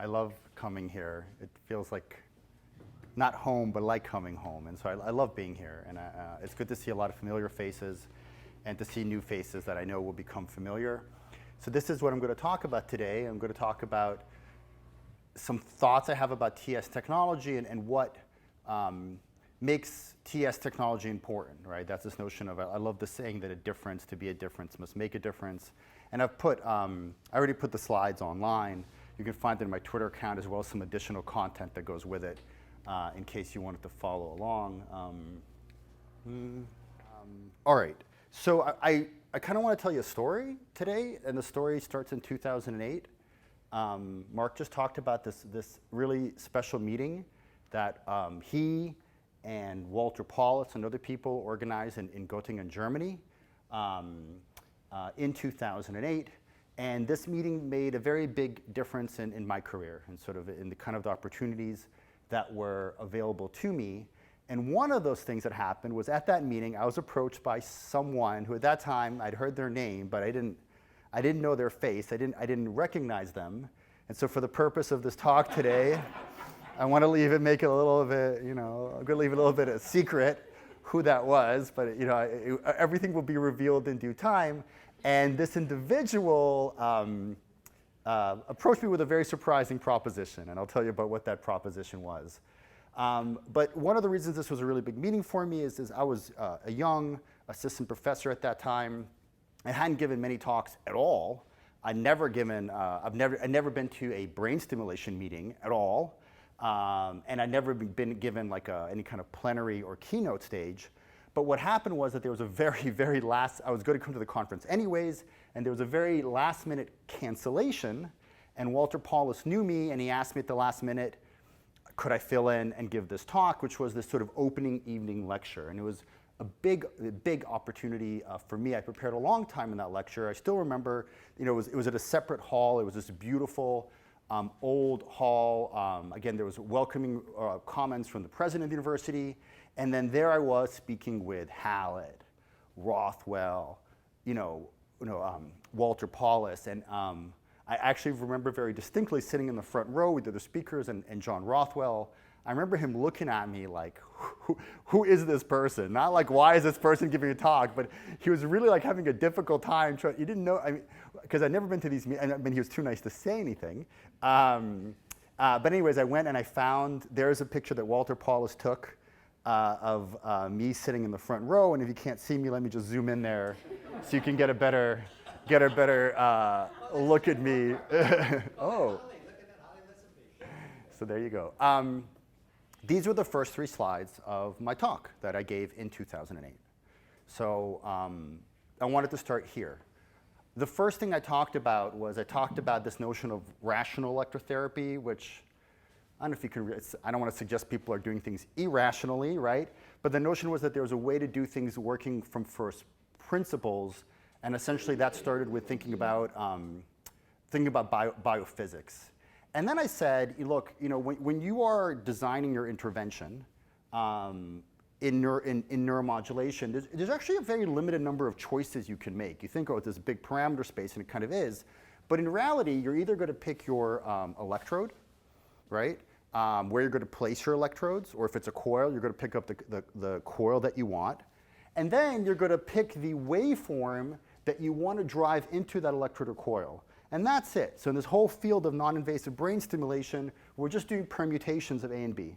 I love coming here. It feels like not home, but like coming home. And so I love being here. And it's good to see a lot of familiar faces and to see new faces that I know will become familiar. So this is what I'm going to talk about today. I'm going to talk about some thoughts I have about tES technology and what makes tES technology important, right? That's this notion of, I love the saying that a difference to be a difference must make a difference. And I've put, I already put the slides online. You can find it in my Twitter account as well as some additional content that goes with it in case you wanted to follow along. All right, so I kind of want to tell you a story today, and the story starts in 2008. Mark just talked about this really special meeting that he and Walter Paulus and other people organized in Göttingen, Germany in 2008. And this meeting made a very big difference in my career and sort of in the kind of the opportunities that were available to me. And one of those things that happened was at that meeting, I was approached by someone who at that time, I'd heard their name, but I didn't know their face. I didn't recognize them. And so for the purpose of this talk today, I want to make it a little bit, I'm going to leave it a little bit a secret who that was, but everything will be revealed in due time. And this individual approached me with a very surprising proposition, and I'll tell you about what that proposition was. But one of the reasons this was a really big meeting for me is I was a young assistant professor at that time. I hadn't given many talks at all. I'd never been to a brain stimulation meeting at all, and I'd never been given like any kind of plenary or keynote stage. But what happened was that there was a very last, I was going to come to the conference anyways, and there was a very last minute cancellation, and Walter Paulus knew me, and he asked me at the last minute, could I fill in and give this talk, which was this sort of opening evening lecture. And it was a big opportunity for me. I prepared a long time in that lecture. I still remember, it was at a separate hall. It was this beautiful old hall. Again, there was welcoming comments from the president of the university. And then there I was speaking with Hallett, Rothwell, Walter Paulus. And I actually remember very distinctly sitting in the front row with the other speakers and John Rothwell. I remember him looking at me like, who is this person? Not like, why is this person giving a talk? But he was really like having a difficult time. He didn't know, because I'd never been to these meetings. He was too nice to say anything. But anyways, I went and I found, there's a picture that Walter Paulus took of me sitting in the front row. And if you can't see me, let me just zoom in there so you can get a better look at me. Oh. So there you go. These were the first 3 slides of my talk that I gave in 2008. So I wanted to start here. The first thing I talked about was this notion of rational electrotherapy, which I don't know if you can, I don't want to suggest people are doing things irrationally, right? But the notion was that there was a way to do things working from first principles, and essentially that started with thinking about biophysics. And then I said, look, when you are designing your intervention in neuromodulation, there's actually a very limited number of choices you can make. You think, oh, it's this big parameter space, and it kind of is. But in reality, you're either going to pick your electrode, right, where you're going to place your electrodes, or if it's a coil, you're going to pick up the coil that you want. And then you're going to pick the waveform that you want to drive into that electrode or coil. And that's it. So in this whole field of non-invasive brain stimulation, we're just doing permutations of A and B.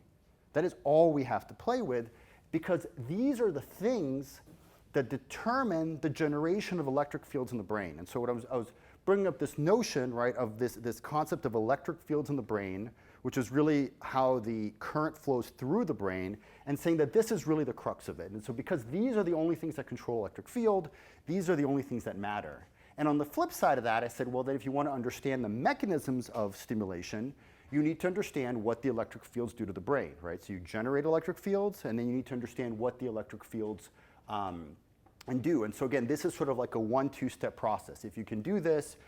That is all we have to play with, because these are the things that determine the generation of electric fields in the brain. And so what I was bringing up this notion, right, of this concept of electric fields in the brain, which is really how the current flows through the brain, and saying that this is really the crux of it. And so because these are the only things that control electric field, these are the only things that matter. And on the flip side of that, I said, well, that if you want to understand the mechanisms of stimulation, you need to understand what the electric fields do to the brain, right? So you generate electric fields, and then you need to understand what the electric fields do. And so again, this is sort of like a 1-2-step process. If you can do this,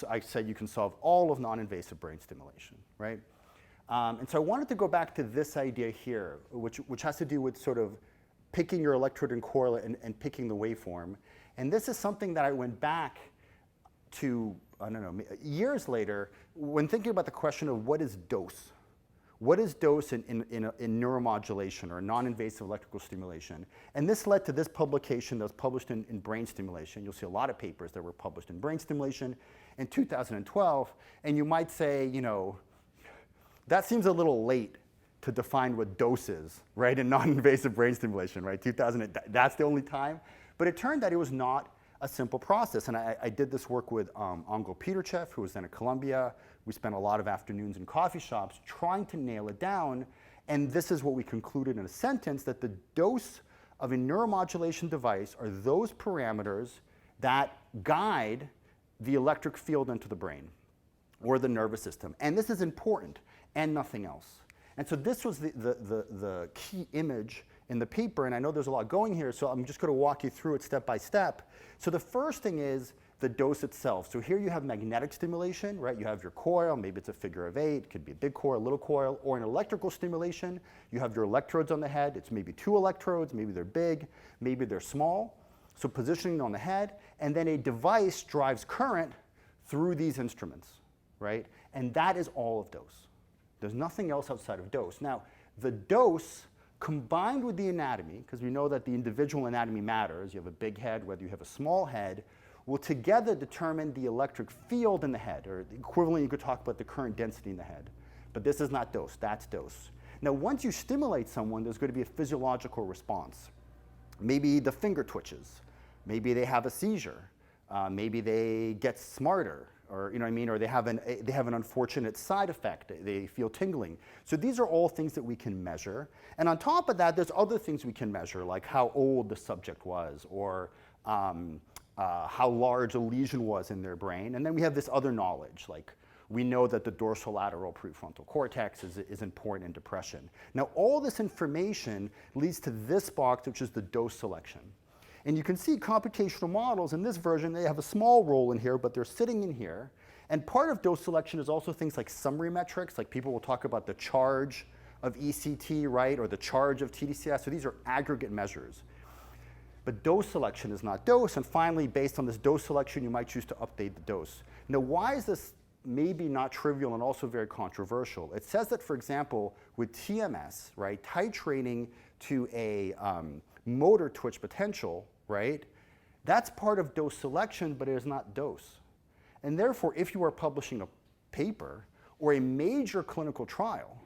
I said you can solve all of non-invasive brain stimulation, right? And so I wanted to go back to this idea here, which has to do with sort of picking your electrode and coil and picking the waveform. And this is something that I went back to I don't know, years later, when thinking about the question of what is dose, what is dose in neuromodulation or non-invasive electrical stimulation? And this led to this publication that was published in brain stimulation. You'll see a lot of papers that were published in brain stimulation in 2012. And you might say, you know, that seems a little late to define what dose is, right, in non-invasive brain stimulation, right? 2000, that's the only time. But it turned out it was not a simple process. And I did this work with Angel Peterchev, who was then at Columbia. We spent a lot of afternoons in coffee shops trying to nail it down. And this is what we concluded in a sentence, that the dose of a neuromodulation device are those parameters that guide the electric field into the brain or the nervous system. And this is important and nothing else. And so this was the key image in the paper, and I know there's a lot going here, so I'm just going to walk you through it step by step. So the first thing is the dose itself. So here you have magnetic stimulation, right? You have your coil, maybe it's a figure of 8, it could be a big coil, a little coil, or an electrical stimulation. You have your electrodes on the head. It's maybe 2 electrodes, maybe they're big, maybe they're small. So positioning on the head, and then a device drives current through these instruments, right? And that is all of dose. There's nothing else outside of dose. Now, the dose combined with the anatomy, because we know that the individual anatomy matters, you have a big head, whether you have a small head, will together determine the electric field in the head, or the equivalent, you could talk about the current density in the head. But this is not dose, that's dose. Now, once you stimulate someone, there's going to be a physiological response. Maybe the finger twitches, maybe they have a seizure, maybe they get smarter, or you know what I mean, or they have an unfortunate side effect. They feel tingling. So these are all things that we can measure. And on top of that, there's other things we can measure, like how old the subject was, or how large a lesion was in their brain. And then we have this other knowledge, like we know that the dorsolateral prefrontal cortex is important in depression. Now, all this information leads to this box, which is the dose selection. And you can see computational models in this version, they have a small role in here, but they're sitting in here. And part of dose selection is also things like summary metrics, like people will talk about the charge of ECT, right, or the charge of tDCS. So these are aggregate measures. But dose selection is not dose. And finally, based on this dose selection, you might choose to update the dose. Now, why is this maybe not trivial and also very controversial? It says that, for example, with TMS, right, titrating to a motor twitch potential, right, that's part of dose selection, but it is not dose. And therefore, if you are publishing a paper or a major clinical trial,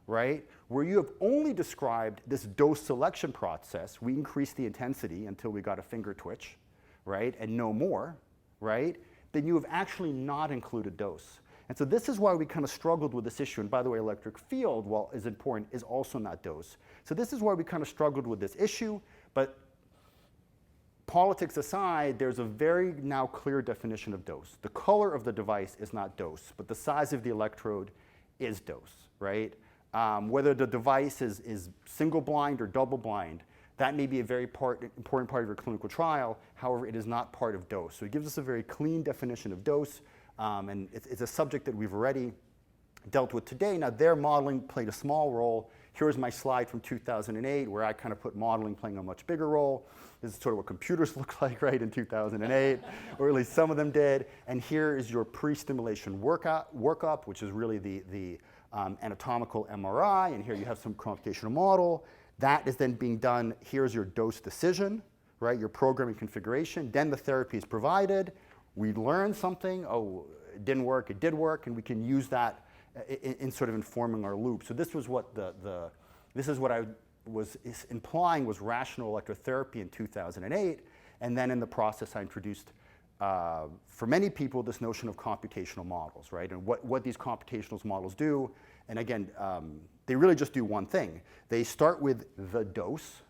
right, where you have only described this dose selection process, we increased the intensity until we got a finger twitch, right, and no more, right, then you have actually not included dose. And so this is why we kind of struggled with this issue. And by the way, electric field, while is important, is also not dose. So this is why we kind of struggled with this issue. But politics aside, there's a very now clear definition of dose. The color of the device is not dose, but the size of the electrode is dose, right? Whether the device is single blind or double blind, that may be a very important part of your clinical trial. However, it is not part of dose. So it gives us a very clean definition of dose. And it's a subject that we've already dealt with today. Now, their modeling played a small role. Here's my slide from 2008, where I kind of put modeling playing a much bigger role. This is sort of what computers look like, right, in 2008, or at least some of them did. And here is your pre-stimulation workup, which is really the anatomical MRI. And here you have some computational model. That is then being done. Here's your dose decision, right, your programming configuration. Then the therapy is provided. We learn something, oh, it didn't work, it did work, and we can use that in sort of informing our loop. So this was what this is what I was implying was rational electrotherapy in 2008, and then in the process I introduced, for many people, this notion of computational models, right, and what these computational models do. And again, they really just do one thing. They start with the dose,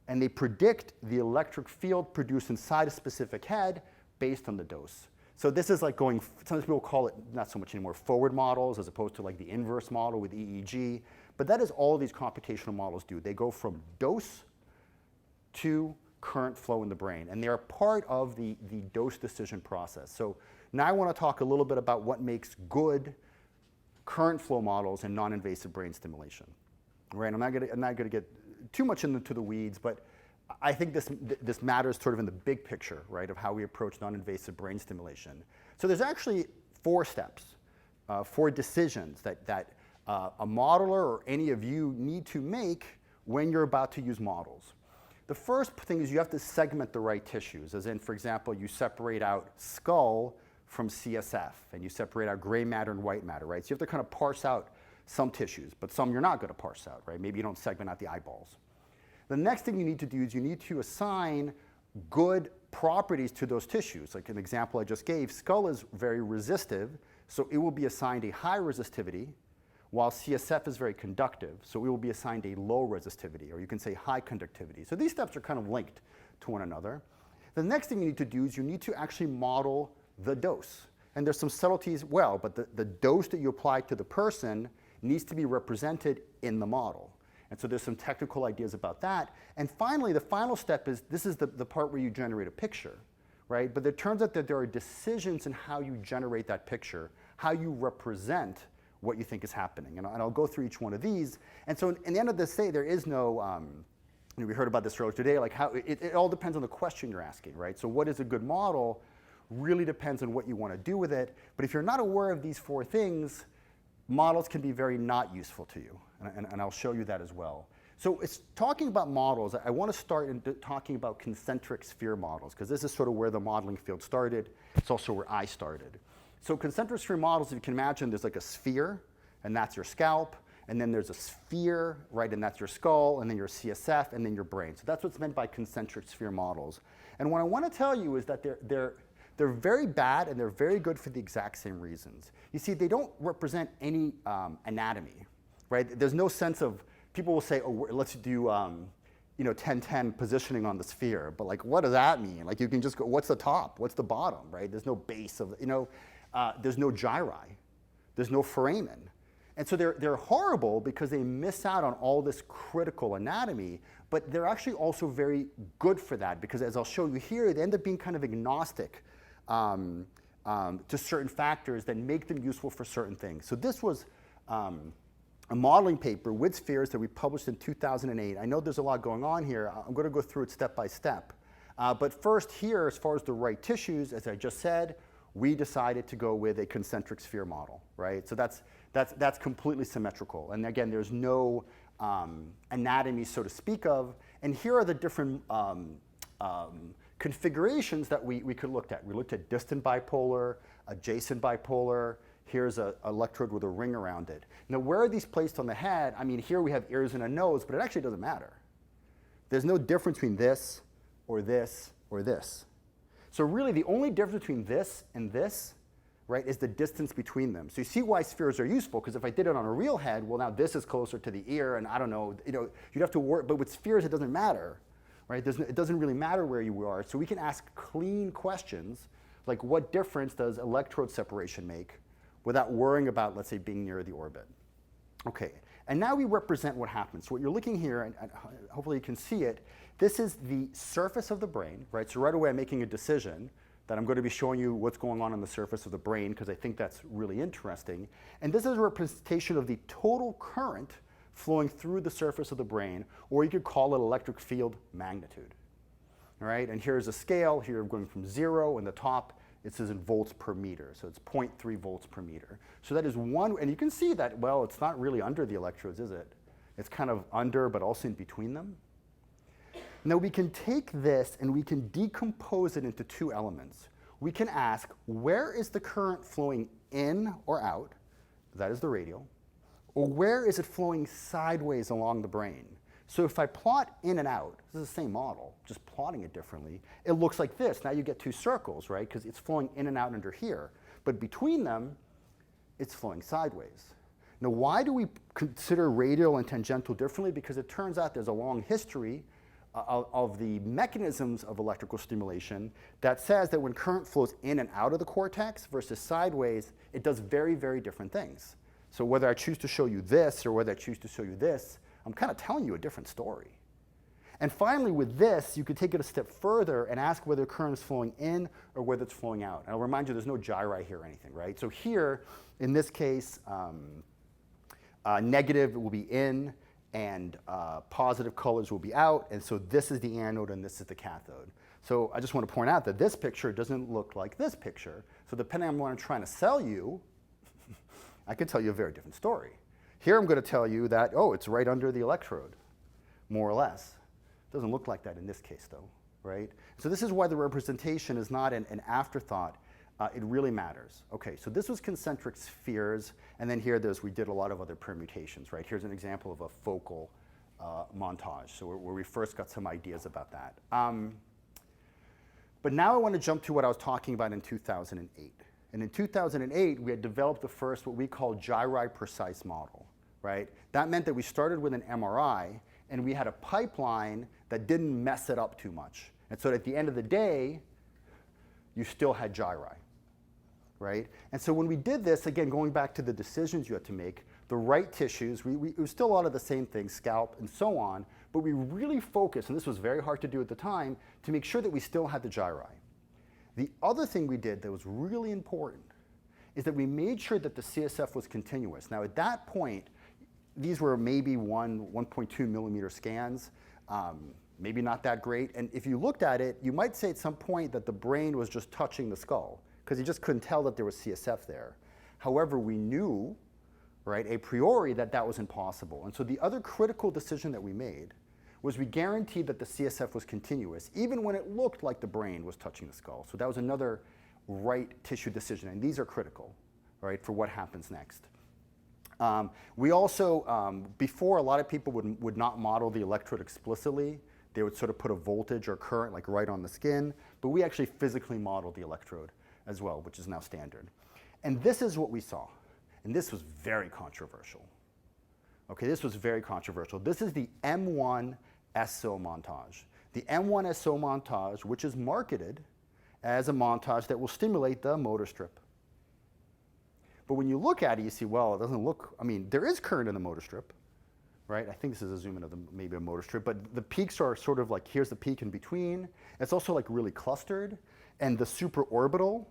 and they predict the electric field produced inside a specific head based on the dose. So this is like going, sometimes people call it, not so much anymore, forward models as opposed to like the inverse model with EEG. But that is all these computational models do. They go from dose to current flow in the brain. And they are part of the dose decision process. So now I want to talk a little bit about what makes good current flow models in non-invasive brain stimulation. Right? I'm not going to get too much into the weeds, but I think this matters sort of in the big picture, right, of how we approach non-invasive brain stimulation. So there's actually 4 steps, 4 decisions that a modeler or any of you need to make when you're about to use models. The first thing is you have to segment the right tissues, as in, for example, you separate out skull from CSF, and you separate out gray matter and white matter, right? So you have to kind of parse out some tissues, but some you're not going to parse out, right? Maybe you don't segment out the eyeballs. The next thing you need to do is you need to assign good properties to those tissues. Like an example I just gave, skull is very resistive, so it will be assigned a high resistivity, while CSF is very conductive, so it will be assigned a low resistivity, or you can say high conductivity. So these steps are kind of linked to one another. The next thing you need to do is you need to actually model the dose. And there's some subtleties, well, but the dose that you apply to the person needs to be represented in the model. And so there's some technical ideas about that. And finally, the final step is, this is the part where you generate a picture, right? But it turns out that there are decisions in how you generate that picture, how you represent what you think is happening. And I'll go through each one of these. And so in the end of this day, there is no, we heard about this earlier today, like how it all depends on the question you're asking, right? So what is a good model really depends on what you want to do with it. But if you're not aware of these 4 things, models can be very not useful to you. And I'll show you that as well. So it's talking about models. I want to start in talking about concentric sphere models, because this is sort of where the modeling field started. It's also where I started. So concentric sphere models, if you can imagine, there's like a sphere, and that's your scalp. And then there's a sphere, right, and that's your skull, and then your CSF, and then your brain. So that's what's meant by concentric sphere models. And what I want to tell you is that they're very bad, and they're very good for the exact same reasons. You see, they don't represent any anatomy, right? There's no sense of, people will say, oh, let's do 10-10 positioning on the sphere. But like, what does that mean? Like, you can just go, what's the top? What's the bottom, right? There's no base of, there's no gyri. There's no foramen. And so they're horrible because they miss out on all this critical anatomy, but they're actually also very good for that, because as I'll show you here, they end up being kind of agnostic to certain factors that make them useful for certain things. So this was a modeling paper with spheres that we published in 2008. I know there's a lot going on here. I'm going to go through it step by step. But first here, as far as the right tissues, as I just said, we decided to go with a concentric sphere model, right? So that's completely symmetrical. And again, there's no anatomy, so to speak of. And here are the different configurations that we could look at. We looked at distant bipolar, adjacent bipolar. Here's an electrode with a ring around it. Now, where are these placed on the head? I mean, here we have ears and a nose, but it actually doesn't matter. There's no difference between this or this or this. So really, the only difference between this and this, right, is the distance between them. So you see why spheres are useful, because if I did it on a real head, well, now this is closer to the ear, and I don't know, you'd have to work, but with spheres, it doesn't matter, right? It doesn't really matter where you are. So we can ask clean questions, like what difference does electrode separation make, without worrying about, let's say, being near the orbit. Okay, and now we represent what happens. So what you're looking here, and hopefully you can see it, this is the surface of the brain, right? So right away I'm making a decision that I'm going to be showing you what's going on the surface of the brain, because I think that's really interesting. And this is a representation of the total current flowing through the surface of the brain, or you could call it electric field magnitude. All right, and here's a scale. Here I'm going from 0, and the top, it says in volts per meter, so it's 0.3 volts per meter. So that is one, and you can see that, well, it's not really under the electrodes, is it? It's kind of under, but also in between them. Now we can take this and we can decompose it into 2 elements. We can ask, where is the current flowing in or out? That is the radial. Or where is it flowing sideways along the brain? So if I plot in and out, this is the same model, just plotting it differently, it looks like this. Now you get 2 circles, right? Because it's flowing in and out under here. But between them, it's flowing sideways. Now why do we consider radial and tangential differently? Because it turns out there's a long history of the mechanisms of electrical stimulation that says that when current flows in and out of the cortex versus sideways, it does very, very different things. So whether I choose to show you this or whether I choose to show you this, I'm kind of telling you a different story. And finally, with this, you could take it a step further and ask whether current is flowing in or whether it's flowing out. And I'll remind you, there's no gyri here or anything, right? So here, in this case, negative will be in, and positive colors will be out. And so this is the anode and this is the cathode. So I just want to point out that this picture doesn't look like this picture. So depending on what I'm trying to sell you, I could tell you a very different story. Here I'm going to tell you that, oh, it's right under the electrode, more or less. It doesn't look like that in this case, though, right? So this is why the representation is not an afterthought. It really matters. Okay, so this was concentric spheres, and then here we did a lot of other permutations, right? Here's an example of a focal montage, so where we first got some ideas about that. But now I want to jump to what I was talking about in 2008. And in 2008, we had developed the first what we call Gyri-precise model, right? That meant that we started with an MRI, and we had a pipeline that didn't mess it up too much. And so at the end of the day, you still had gyri, right? And so when we did this, again, going back to the decisions you had to make, the right tissues, it was still a lot of the same things, scalp and so on, but we really focused, and this was very hard to do at the time, to make sure that we still had the gyri. The other thing we did that was really important is that we made sure that the CSF was continuous. Now at that point, these were maybe 1.2 millimeter scans, maybe not that great. And if you looked at it, you might say at some point that the brain was just touching the skull, because you just couldn't tell that there was CSF there. However, we knew, right, a priori that that was impossible. And so the other critical decision that we made was we guaranteed that the CSF was continuous, even when it looked like the brain was touching the skull. So that was another right tissue decision, and these are critical, right, for what happens next. We also, before, a lot of people would not model the electrode explicitly. They would sort of put a voltage or current like right on the skin, but we actually physically modeled the electrode as well, which is now standard. And this is what we saw, and this was very controversial. Okay, this was very controversial. This is the M1 SO montage. The M1 SO montage, which is marketed as a montage that will stimulate the motor strip. But when you look at it, you see, well, it doesn't look, I mean, there is current in the motor strip, right? I think this is a zoom in of maybe a motor strip, but the peaks are sort of like, here's the peak in between. It's also like really clustered, and the supraorbital,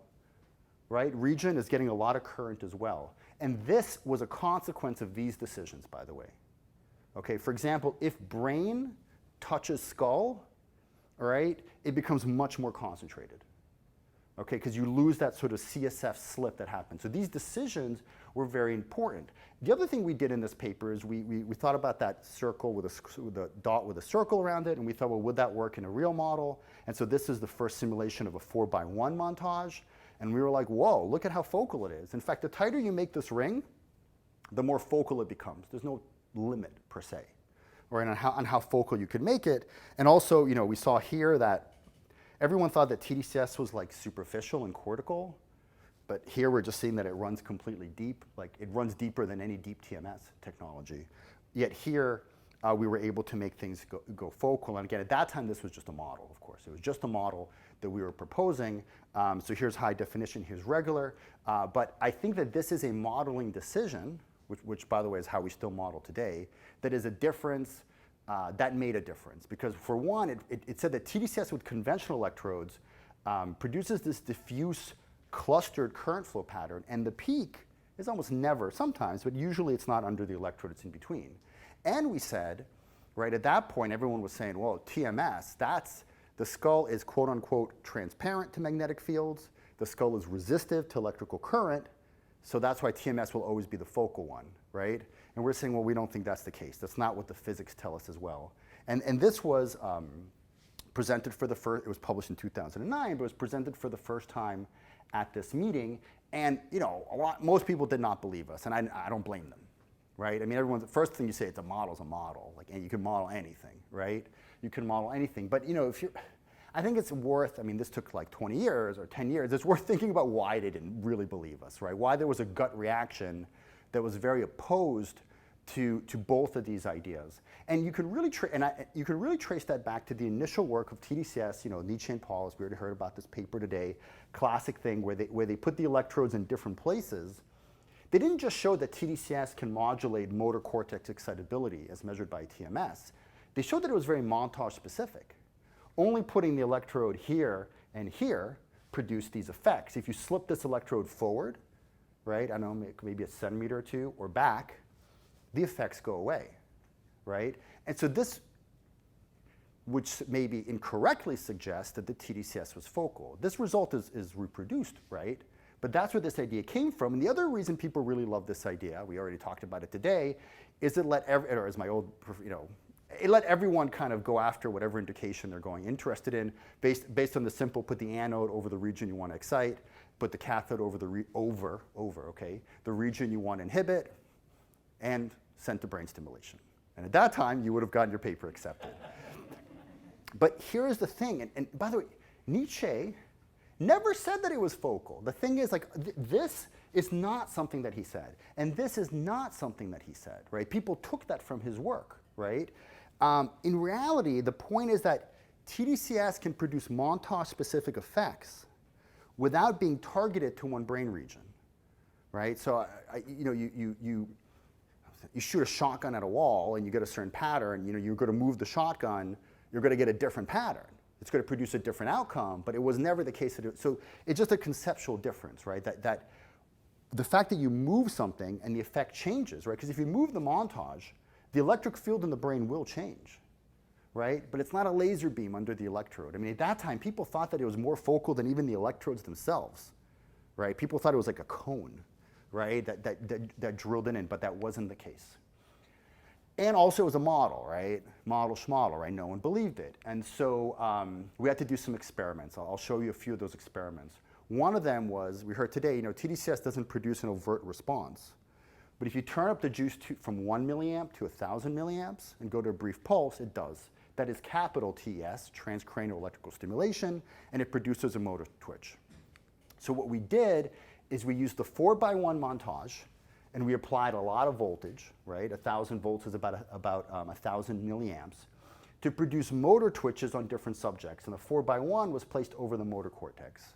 right, region is getting a lot of current as well. And this was a consequence of these decisions, by the way. Okay, for example, if brain touches skull, all right, it becomes much more concentrated. Okay, because you lose that sort of CSF slip that happens. So these decisions were very important. The other thing we did in this paper is we thought about that circle with a dot with a circle around it, and we thought, well, would that work in a real model? And so this is the first simulation of a 4x1 montage, and we were like, whoa, look at how focal it is. In fact, the tighter you make this ring, the more focal it becomes. There's no limit, per se, right, on how focal you could make it. And also, you know, we saw here that everyone thought that tDCS was like superficial and cortical, but here we're just seeing that it runs completely deep, like it runs deeper than any deep TMS technology. Yet here, we were able to make things go focal. And again, at that time, this was just a model, of course. It was just a model that we were proposing. So here's high definition, here's regular. But I think that this is a modeling decision, which by the way is how we still model today, that is a difference. That made a difference, because for one, it said that tDCS with conventional electrodes produces this diffuse clustered current flow pattern, and the peak is almost never, sometimes, but usually it's not under the electrode, it's in between. And we said, right at that point, everyone was saying, well, TMS, the skull is quote unquote transparent to magnetic fields, the skull is resistive to electrical current, so that's why TMS will always be the focal one, right? And we're saying, well, we don't think that's the case. That's not what the physics tell us as well. And this was presented for the first, it was published in 2009, but it was presented for the first time at this meeting. And you know, most people did not believe us, and I don't blame them, right? I mean, the first thing you say, it's a model's a model. Like, and you can model anything, right? You can model anything. But you know, I think it's worth, I mean, this took like 20 years or 10 years. It's worth thinking about why they didn't really believe us, right? Why there was a gut reaction that was very opposed to both of these ideas. And you can really trace that back to the initial work of tDCS, you know, Nietzsche and Paulus. We already heard about this paper today, classic thing where they put the electrodes in different places. They didn't just show that tDCS can modulate motor cortex excitability as measured by TMS. They showed that it was very montage specific. Only putting the electrode here and here produced these effects. If you slip this electrode forward, right, I don't know, maybe a centimeter or two, or back, the effects go away, right? And so this which maybe incorrectly suggests that the tDCS was focal. This result is reproduced, right? But that's where this idea came from. And the other reason people really love this idea, we already talked about it today, is it let it let everyone kind of go after whatever indication they're going interested in, based on the simple, put the anode over the region you want to excite, put the cathode over the the region you want to inhibit, and send to brain stimulation. And at that time, you would have gotten your paper accepted. But here's the thing, and by the way, Nietzsche never said that it was focal. The thing is, like, this is not something that he said, and this is not something that he said, right? People took that from his work, right? In reality, the point is that tDCS can produce montage-specific effects without being targeted to one brain region, right? So, you shoot a shotgun at a wall and you get a certain pattern. You're going to move the shotgun, you're going to get a different pattern. It's going to produce a different outcome, but it was never the case. So it's just a conceptual difference, right? That the fact that you move something and the effect changes, right? Because if you move the montage, the electric field in the brain will change, right? But it's not a laser beam under the electrode. I mean, at that time, people thought that it was more focal than even the electrodes themselves, right? People thought it was like a cone, right, that drilled in, but that wasn't the case. And also it was a model, right? Model schmodel, right? No one believed it. And so we had to do some experiments. I'll show you a few of those experiments. One of them was, we heard today, tDCS doesn't produce an overt response. But if you turn up the juice from 1 milliamp to 1,000 milliamps and go to a brief pulse, it does. That is capital tES, transcranial electrical stimulation, and it produces a motor twitch. So what we did is we used the 4x1 montage, and we applied a lot of voltage, right? 1,000 volts is about 1,000 milliamps, to produce motor twitches on different subjects. And the 4x1 was placed over the motor cortex.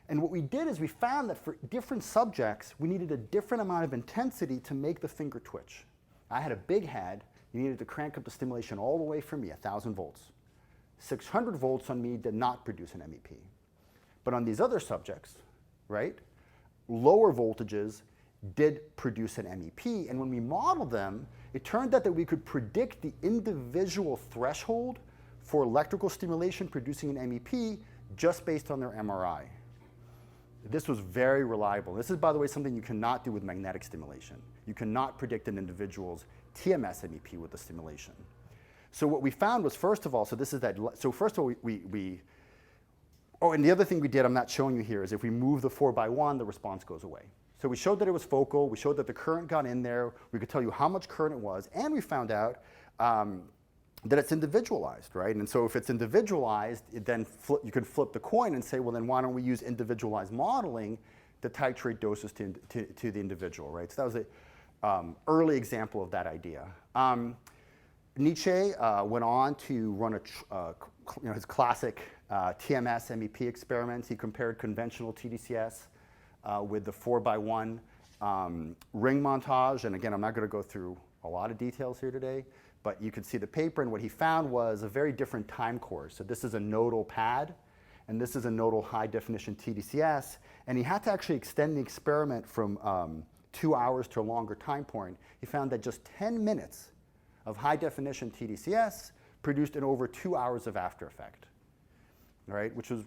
And what we did is we found that for different subjects, we needed a different amount of intensity to make the finger twitch. I had a big head. You needed to crank up the stimulation all the way for me, 1,000 volts. 600 volts on me did not produce an MEP. But on these other subjects, right, lower voltages did produce an MEP. And when we modeled them, it turned out that we could predict the individual threshold for electrical stimulation producing an MEP just based on their MRI. This was very reliable. This is, by the way, something you cannot do with magnetic stimulation. You cannot predict an individual's TMS MEP with the stimulation. So what we found was, first of all, and the other thing we did, I'm not showing you here, is if we move the 4x1, the response goes away. So we showed that it was focal, we showed that the current got in there, we could tell you how much current it was, and we found out that it's individualized, right? And so if it's individualized, then you can flip the coin and say, well, then why don't we use individualized modeling to titrate doses to the individual, right? So that was an early example of that idea. Nietzsche went on to run his classic TMS MEP experiments. He compared conventional tDCS with the 4x1 ring montage. And again, I'm not going to go through a lot of details here today, but you can see the paper, and what he found was a very different time course. So this is a nodal pad, and this is a nodal high definition tDCS, and he had to actually extend the experiment from 2 hours to a longer time point. He found that just 10 minutes of high definition tDCS produced in over 2 hours of after effect, right? Which was,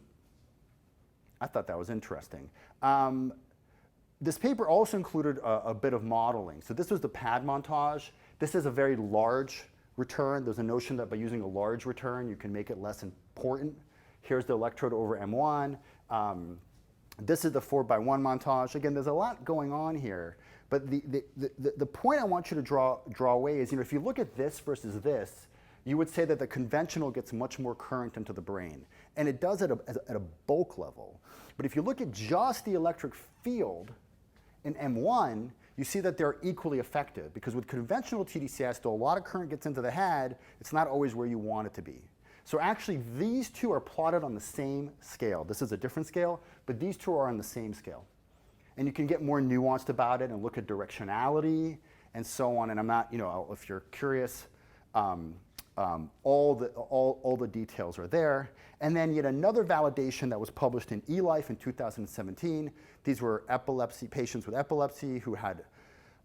I thought that was interesting. This paper also included a bit of modeling. So this was the pad montage. This is a very large return. There's a notion that by using a large return, you can make it less important. Here's the electrode over M1. This is the 4x1 montage. Again, there's a lot going on here. But the point I want you to draw away is, if you look at this versus this, you would say that the conventional gets much more current into the brain. And it does at a bulk level. But if you look at just the electric field in M1, you see that they're equally effective. Because with conventional tDCS, though a lot of current gets into the head, it's not always where you want it to be. So actually, these two are plotted on the same scale. This is a different scale, but these two are on the same scale. And you can get more nuanced about it and look at directionality and so on. And I'm not, if you're curious, all the details are there. And then yet another validation that was published in eLife in 2017. These were patients with epilepsy who had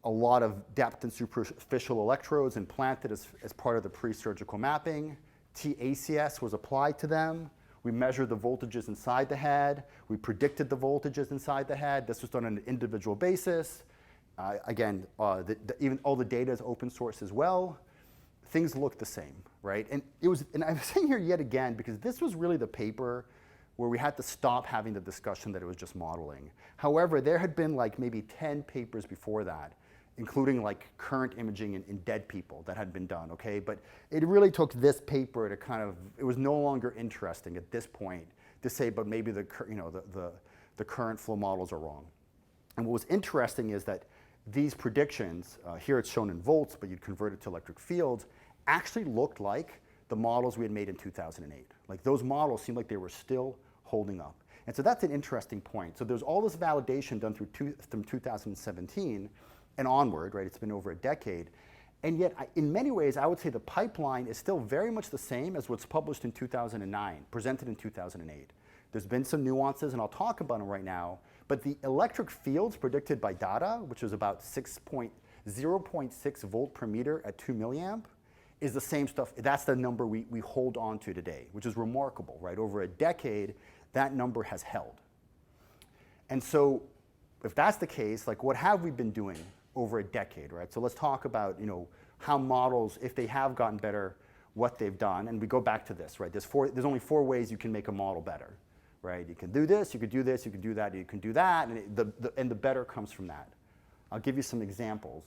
a lot of depth and superficial electrodes implanted as part of the pre-surgical mapping. tECS was applied to them. We measured the voltages inside the head. We predicted the voltages inside the head. This was done on an individual basis. Again, even all the data is open source as well. Things look the same, right? And I'm saying here yet again because this was really the paper where we had to stop having the discussion that it was just modeling. However, there had been like maybe 10 papers before that, including like current imaging in dead people that had been done, okay? But it really took this paper to kind of, it was no longer interesting at this point to say, but maybe the current flow models are wrong. And what was interesting is that these predictions, here it's shown in volts, but you'd convert it to electric fields, actually looked like the models we had made in 2008. Like those models seemed like they were still holding up. And so that's an interesting point. So there's all this validation done from 2017 and onward, right? It's been over a decade. And yet, in many ways, I would say the pipeline is still very much the same as what's published in 2009, presented in 2008. There's been some nuances, and I'll talk about them right now. But the electric fields predicted by data, which was about 0.6 volt per meter at 2 milliamp, is the same stuff. That's the number we hold on to today, which is remarkable, right? Over a decade, that number has held. And so if that's the case, like what have we been doing over a decade, right? So let's talk about, how models, if they have gotten better, what they've done. And we go back to this, right? There's only 4 ways you can make a model better, right? You can do this, you could do this, you can do that, you can do that, and the better comes from that. I'll give you some examples.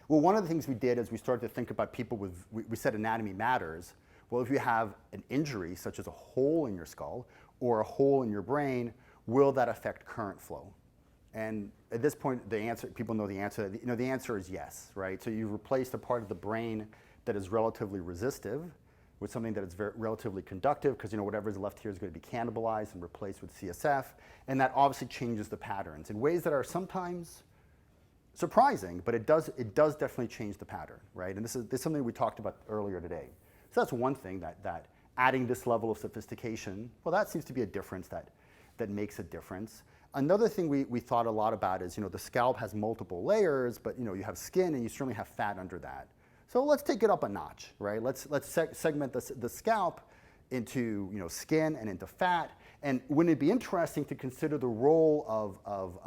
Well, one of the things we did is we started to think about people with, we said anatomy matters. Well, if you have an injury, such as a hole in your skull or a hole in your brain, will that affect current flow? And at this point, the answer, people know the answer. The answer is yes, right? So you've replaced a part of the brain that is relatively resistive with something that is relatively conductive, because whatever is left here is going to be cannibalized and replaced with CSF, and that obviously changes the patterns in ways that are sometimes surprising, but it does definitely change the pattern, right? And this is something we talked about earlier today. So that's one thing that adding this level of sophistication, well, that seems to be a difference that makes a difference. Another thing we thought a lot about is, the scalp has multiple layers, but you have skin and you certainly have fat under that. So let's take it up a notch, right? Let's segment the scalp into skin and into fat. And wouldn't it be interesting to consider the role of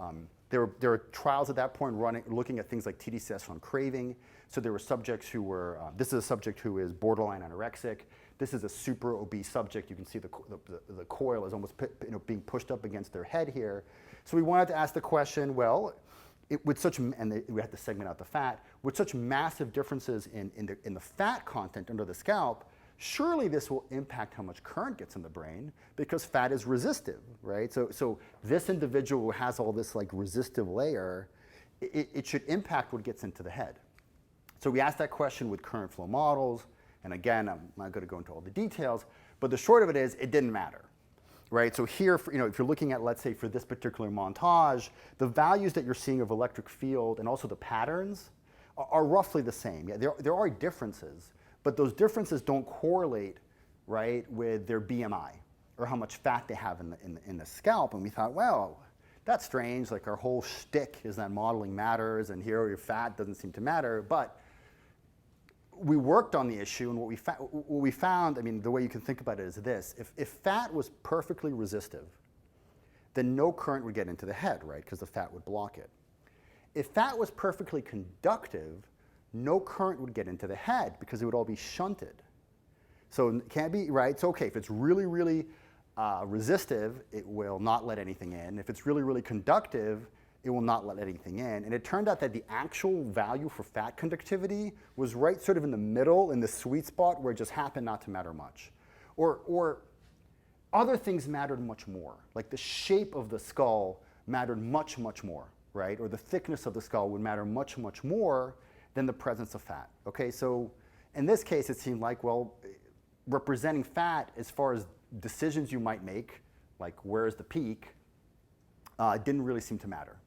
there are trials at that point looking at things like tDCS on craving. So there were subjects who were, this is a subject who is borderline anorexic. This is a super obese subject. You can see the coil is almost being pushed up against their head here. So we wanted to ask the question, well, we had to segment out the fat, with such massive differences in the fat content under the scalp, surely this will impact how much current gets in the brain because fat is resistive, right? So this individual who has all this like resistive layer, it should impact what gets into the head. So we asked that question with current flow models, and again, I'm not going to go into all the details, but the short of it is it didn't matter, right? So here, if you're looking at, let's say, for this particular montage, the values that you're seeing of electric field and also the patterns are roughly the same. Yeah, there are differences, but those differences don't correlate, right, with their BMI or how much fat they have in the scalp. And we thought, well, that's strange. Like our whole shtick is that modeling matters, and here your fat doesn't seem to matter. But we worked on the issue, and what we found, I mean, the way you can think about it is this. If fat was perfectly resistive, then no current would get into the head, right, because the fat would block it. If fat was perfectly conductive, no current would get into the head because it would all be shunted. So it can't be, right? So okay, if it's really, really resistive, it will not let anything in. If it's really, really conductive, it will not let anything in. And it turned out that the actual value for fat conductivity was right sort of in the middle, in the sweet spot where it just happened not to matter much. Or other things mattered much more. Like the shape of the skull mattered much, much more, right? Or the thickness of the skull would matter much, much more than the presence of fat. Okay, so in this case, it seemed like, well, representing fat as far as decisions you might make, like where's the peak, didn't really seem to matter.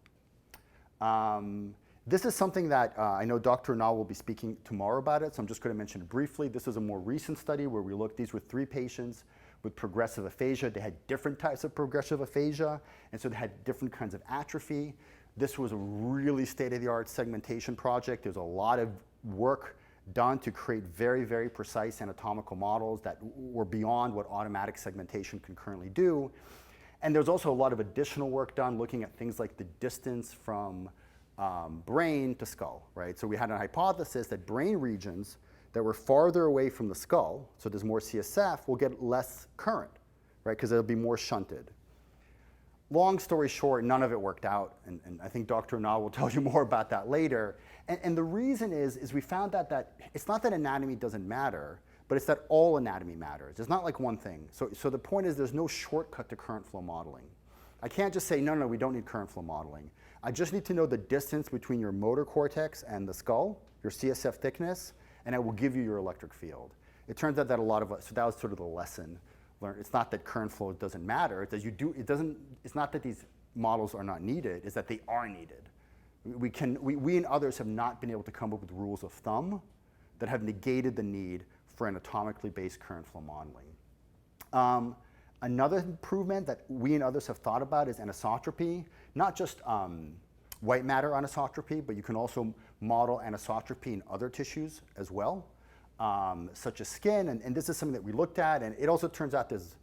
This is something that I know Dr. Nall will be speaking tomorrow about it, so I'm just going to mention it briefly. This is a more recent study where we looked, these were 3 patients with progressive aphasia. They had different types of progressive aphasia, and so they had different kinds of atrophy. This was a really state-of-the-art segmentation project. There's a lot of work done to create very, very precise anatomical models that were beyond what automatic segmentation can currently do. And there's also a lot of additional work done looking at things like the distance from brain to skull, right? So we had a hypothesis that brain regions that were farther away from the skull, so there's more CSF, will get less current, right? Because it'll be more shunted. Long story short, none of it worked out, and I think Dr. Anal will tell you more about that later. And the reason is we found that it's not that anatomy doesn't matter, but it's that all anatomy matters. It's not like one thing. So the point is there's no shortcut to current flow modeling. I can't just say, no, we don't need current flow modeling. I just need to know the distance between your motor cortex and the skull, your CSF thickness, and I will give you your electric field. It turns out that a lot of us, so that was sort of the lesson learned. It's not that current flow doesn't matter. It's that it's not that these models are not needed, it's that they are needed. We and others have not been able to come up with rules of thumb that have negated the need for anatomically based current flow modeling. Another improvement that we and others have thought about is anisotropy, not just white matter anisotropy, but you can also model anisotropy in other tissues as well, such as skin, and this is something that we looked at, and it also turns out there's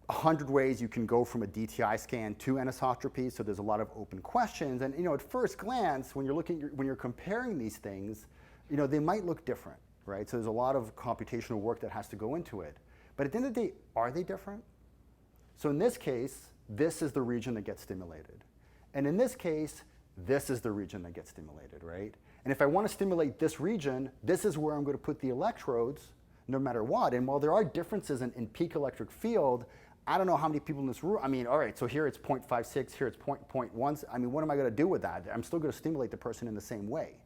100 ways you can go from a DTI scan to anisotropy, so there's a lot of open questions, and at first glance, when you're comparing these things, they might look different, right? So there's a lot of computational work that has to go into it. But at the end of the day, are they different? So in this case, this is the region that gets stimulated. And in this case, this is the region that gets stimulated, right? And if I want to stimulate this region, this is where I'm going to put the electrodes, no matter what. And while there are differences in peak electric field, I don't know how many people in this room, all right, so here it's 0.56, here it's 0.1. What am I going to do with that? I'm still going to stimulate the person in the same way,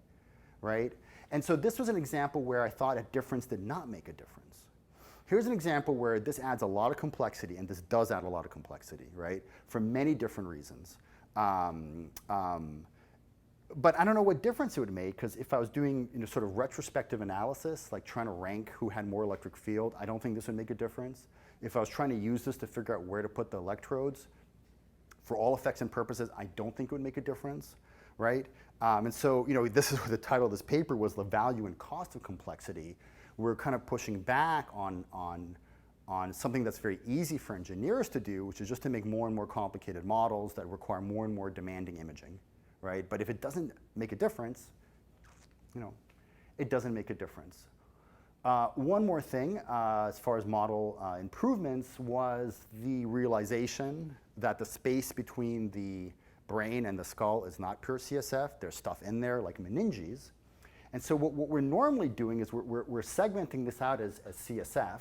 right? And so this was an example where I thought a difference did not make a difference. Here's an example where this adds a lot of complexity, and this does add a lot of complexity, right, for many different reasons. But I don't know what difference it would make, because if I was doing sort of retrospective analysis, like trying to rank who had more electric field, I don't think this would make a difference. If I was trying to use this to figure out where to put the electrodes, for all effects and purposes, I don't think it would make a difference, right? And so this is what the title of this paper was, the value and cost of complexity. We're kind of pushing back on something that's very easy for engineers to do, which is just to make more and more complicated models that require more and more demanding imaging, right? But if it doesn't make a difference, it doesn't make a difference. One more thing, as far as model improvements, was the realization that the space between the brain and the skull is not pure CSF. There's stuff in there like meninges. And so what we're normally doing is we're segmenting this out as CSF,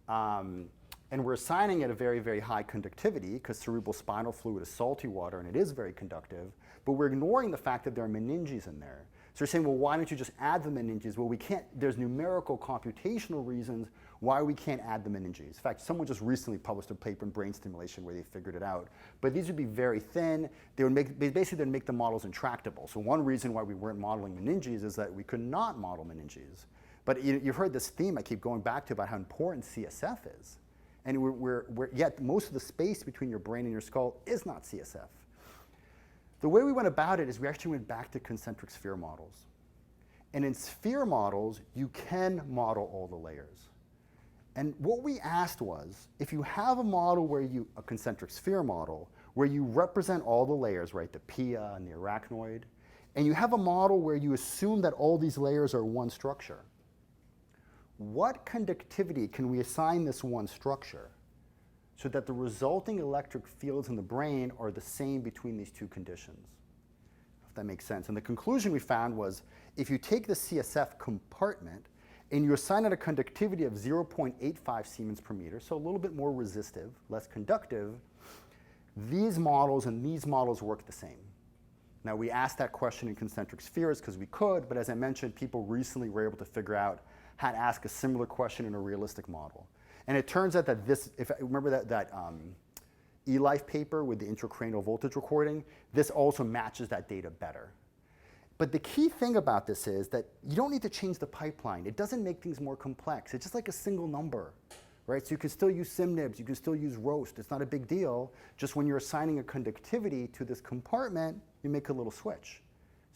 and we're assigning it a very, very high conductivity, because cerebral spinal fluid is salty water and it is very conductive, but we're ignoring the fact that there are meninges in there. So you're saying, well, why don't you just add the meninges? Well, we can't, there's numerical computational reasons why we can't add the meninges. In fact, someone just recently published a paper in brain stimulation where they figured it out. But these would be very thin. They basically make the models intractable. So one reason why we weren't modeling meninges is that we could not model meninges. But you've heard this theme I keep going back to about how important CSF is. And yet most of the space between your brain and your skull is not CSF. The way we went about it is we actually went back to concentric sphere models. And in sphere models, you can model all the layers. And what we asked was, if you have a model a concentric sphere model, where you represent all the layers, right, the pia and the arachnoid, and you have a model where you assume that all these layers are one structure, what conductivity can we assign this one structure so that the resulting electric fields in the brain are the same between these two conditions? If that makes sense. And the conclusion we found was, if you take the CSF compartment and you assign it a conductivity of 0.85 Siemens per meter, so a little bit more resistive, less conductive, these models and these models work the same. Now, we asked that question in concentric spheres because we could, but as I mentioned, people recently were able to figure out how to ask a similar question in a realistic model. And it turns out that this, if I remember that eLife paper with the intracranial voltage recording, this also matches that data better. But the key thing about this is that you don't need to change the pipeline. It doesn't make things more complex. It's just like a single number, right? So you can still use SIMNIBs, you can still use ROAST. It's not a big deal. Just when you're assigning a conductivity to this compartment, you make a little switch.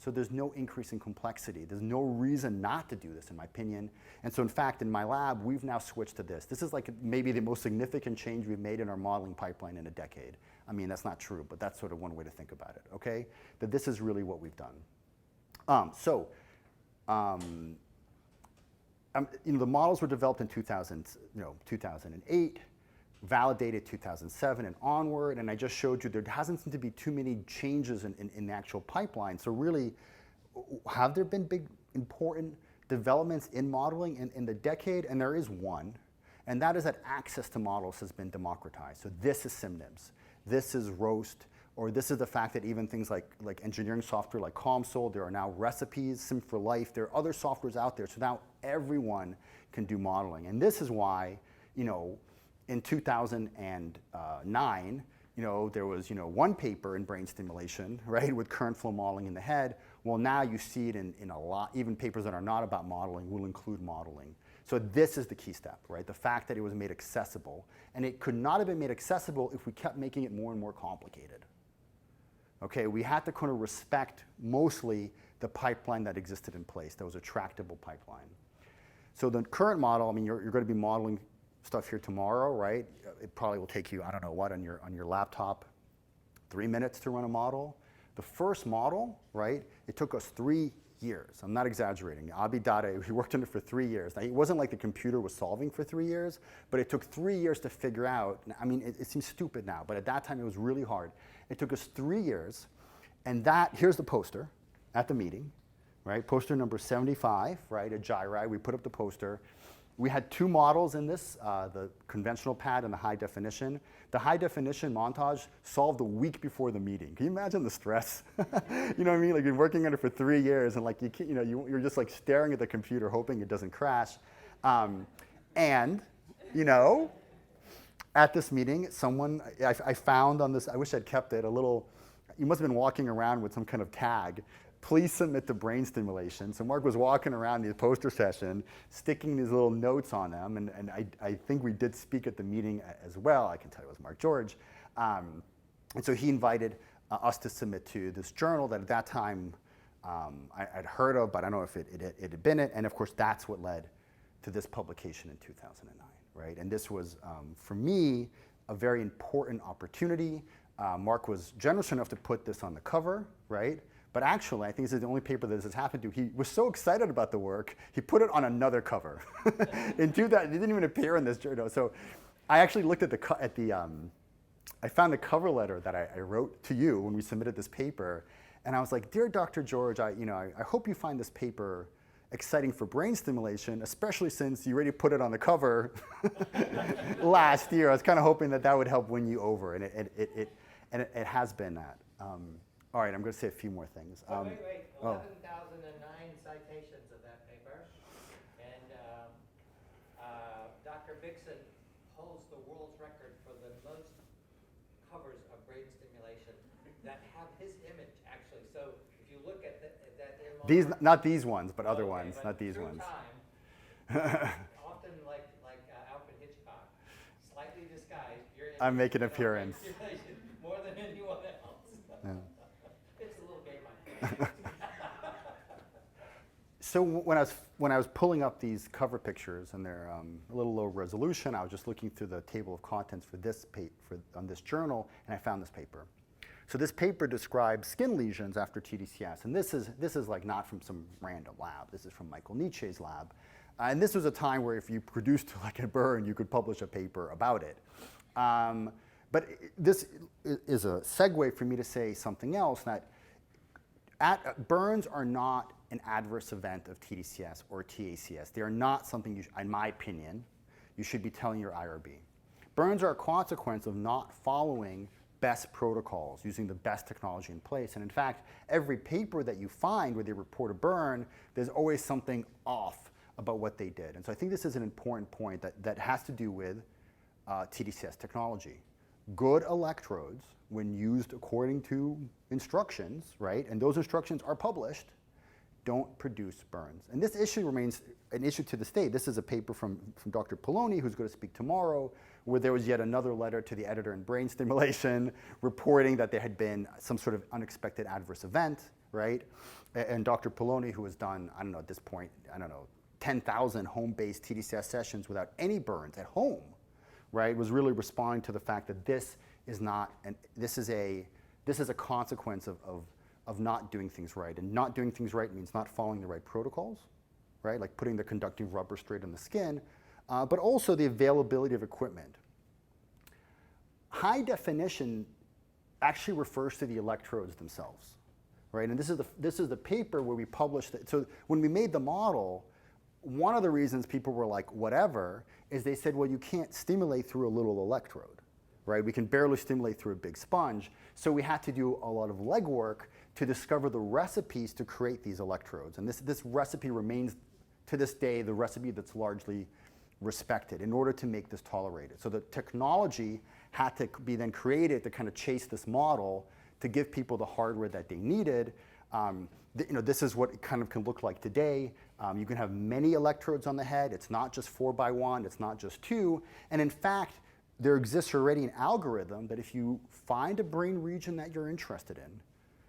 So there's no increase in complexity. There's no reason not to do this, in my opinion. And so in fact, in my lab, we've now switched to this. This is like maybe the most significant change we've made in our modeling pipeline in a decade. I mean, that's not true, but that's sort of one way to think about it, okay? That this is really what we've done. The models were developed in 2008, validated 2007 and onward, and I just showed you there hasn't seemed to be too many changes in the actual pipeline. So really, have there been big, important developments in modeling in the decade? And there is one, and that is that access to models has been democratized. So this is SimNIMS, this is ROAST, or this is the fact that even things like engineering software like COMSOL, there are now recipes, Sim for Life, there are other softwares out there, so now everyone can do modeling. And this is why, in 2009, there was, one paper in brain stimulation, right, with current flow modeling in the head. Well, now you see it in a lot, even papers that are not about modeling will include modeling. So this is the key step, right? The fact that it was made accessible. And it could not have been made accessible if we kept making it more and more complicated. Okay, we had to kind of respect mostly the pipeline that existed in place. That was a tractable pipeline. So the current model, I mean, you're going to be modeling stuff here tomorrow, right? It probably will take you, I don't know what, on your laptop, 3 minutes to run a model. The first model, right, it took us 3 years. I'm not exaggerating. Abhi, he worked on it for 3 years. Now, it wasn't like the computer was solving for 3 years, but it took 3 years to figure out. I mean, it seems stupid now, but at that time it was really hard. It took us 3 years, and here's the poster at the meeting, right? Poster number 75, right, at Gyri. We put up the poster. We had 2 models in this, the conventional pad and the high definition. The high definition montage solved a week before the meeting. Can you imagine the stress? You know what I mean? Like you're working on it for 3 years and like you're just like staring at the computer hoping it doesn't crash. At this meeting, someone, I found on this, I wish I'd kept it, you must have been walking around with some kind of tag. Please submit the brain stimulation. So Mark was walking around the poster session, sticking these little notes on them, and I think we did speak at the meeting as well. I can tell you it was Mark George. And so he invited us to submit to this journal that at that time I'd heard of, but I don't know if it had been it. And of course, that's what led to this publication in 2009, right? And this was, for me, a very important opportunity. Mark was generous enough to put this on the cover, right? But actually, I think this is the only paper that this has happened to. He was so excited about the work, he put it on another cover. It didn't even appear in this journal. So I actually looked at I found the cover letter that I wrote to you when we submitted this paper. And I was like, dear Dr. George, I hope you find this paper exciting for brain stimulation, especially since you already put it on the cover last year. I was kind of hoping that would help win you over, and it has been that. All right, I'm going to say a few more things. Wait. 11,009 citations of that paper. And Dr. Bikson holds the world's record for the most covers of brain stimulation that have his image, actually. So if you look at that MR... Not these ones, but other ones, not these ones. Time, often like Alfred Hitchcock, slightly disguised. I make an appearance. More than anyone else. Yeah. So when I was pulling up these cover pictures, and they're a little low resolution, I was just looking through the table of contents for this on this journal, and I found this paper. So this paper describes skin lesions after tDCS, and this is like not from some random lab. This is from Michael Nietzsche's lab, and this was a time where if you produced like a burn, you could publish a paper about it. But this is a segue for me to say something else, that burns are not an adverse event of tDCS or tACS. They are not something, in my opinion, you should be telling your IRB. Burns are a consequence of not following best protocols, using the best technology in place. And in fact, every paper that you find where they report a burn, there's always something off about what they did. And so I think this is an important point that has to do with tDCS technology. Good electrodes, when used according to instructions, right, and those instructions are published, don't produce burns. And this issue remains an issue to this day. This is a paper from Dr. Poloni, who's going to speak tomorrow, where there was yet another letter to the editor in Brain Stimulation reporting that there had been some sort of unexpected adverse event, right? And Dr. Poloni, who has done, I don't know, at this point, I don't know, 10,000 home-based tDCS sessions without any burns at home, right, was really responding to the fact that this is a consequence of not doing things right. And not doing things right means not following the right protocols, right, like putting the conductive rubber straight on the skin, but also the availability of equipment. High definition actually refers to the electrodes themselves, right? And this is the paper where we published it. So when we made the model, one of the reasons people were like, whatever, is they said, well, you can't stimulate through a little electrode, right? We can barely stimulate through a big sponge. So we had to do a lot of legwork to discover the recipes to create these electrodes. And this recipe remains, to this day, the recipe that's largely respected in order to make this tolerated. So the technology had to be then created to kind of chase this model to give people the hardware that they needed. This is what it kind of can look like today. You can have many electrodes on the head. It's not just 4x1, it's not just 2. And in fact, there exists already an algorithm that if you find a brain region that you're interested in,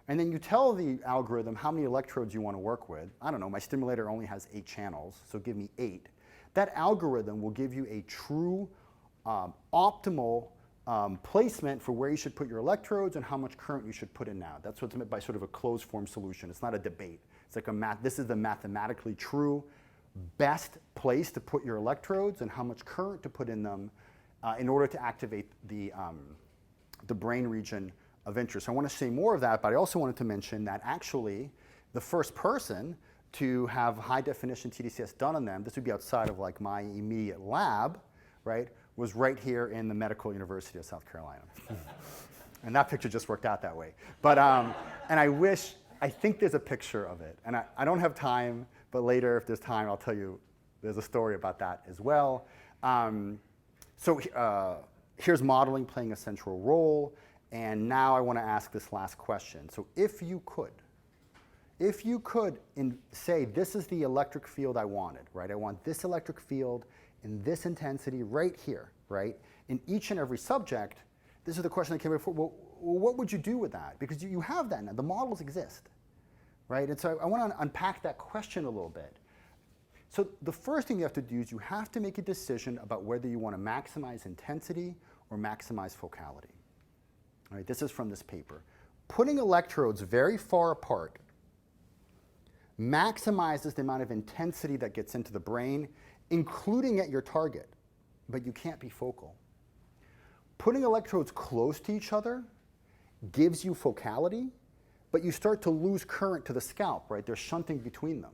and then you tell the algorithm how many electrodes you want to work with, I don't know, my stimulator only has 8 channels, so give me 8. That algorithm will give you a true optimal placement for where you should put your electrodes and how much current you should put in now. That's what's meant by sort of a closed form solution. It's not a debate. It's like this is the mathematically true best place to put your electrodes and how much current to put in them in order to activate the brain region of interest. I want to say more of that, but I also wanted to mention that actually the first person to have high definition tDCS done on them, this would be outside of like my immediate lab, right, was right here in the Medical University of South Carolina. And that picture just worked out that way. But, and I think there's a picture of it. And I don't have time, but later if there's time, I'll tell you there's a story about that as well. Here's modeling playing a central role. And now I want to ask this last question. So if you could say this is the electric field I wanted, right? I want this electric field in this intensity right here, right? In each and every subject, this is the question that came before. Well, what would you do with that? Because you have that now. The models exist, right? And so I want to unpack that question a little bit. So the first thing you have to do is you have to make a decision about whether you want to maximize intensity or maximize focality. All right, this is from this paper. Putting electrodes very far apart maximizes the amount of intensity that gets into the brain, including at your target, but you can't be focal. Putting electrodes close to each other gives you focality, but you start to lose current to the scalp, right? There's shunting between them.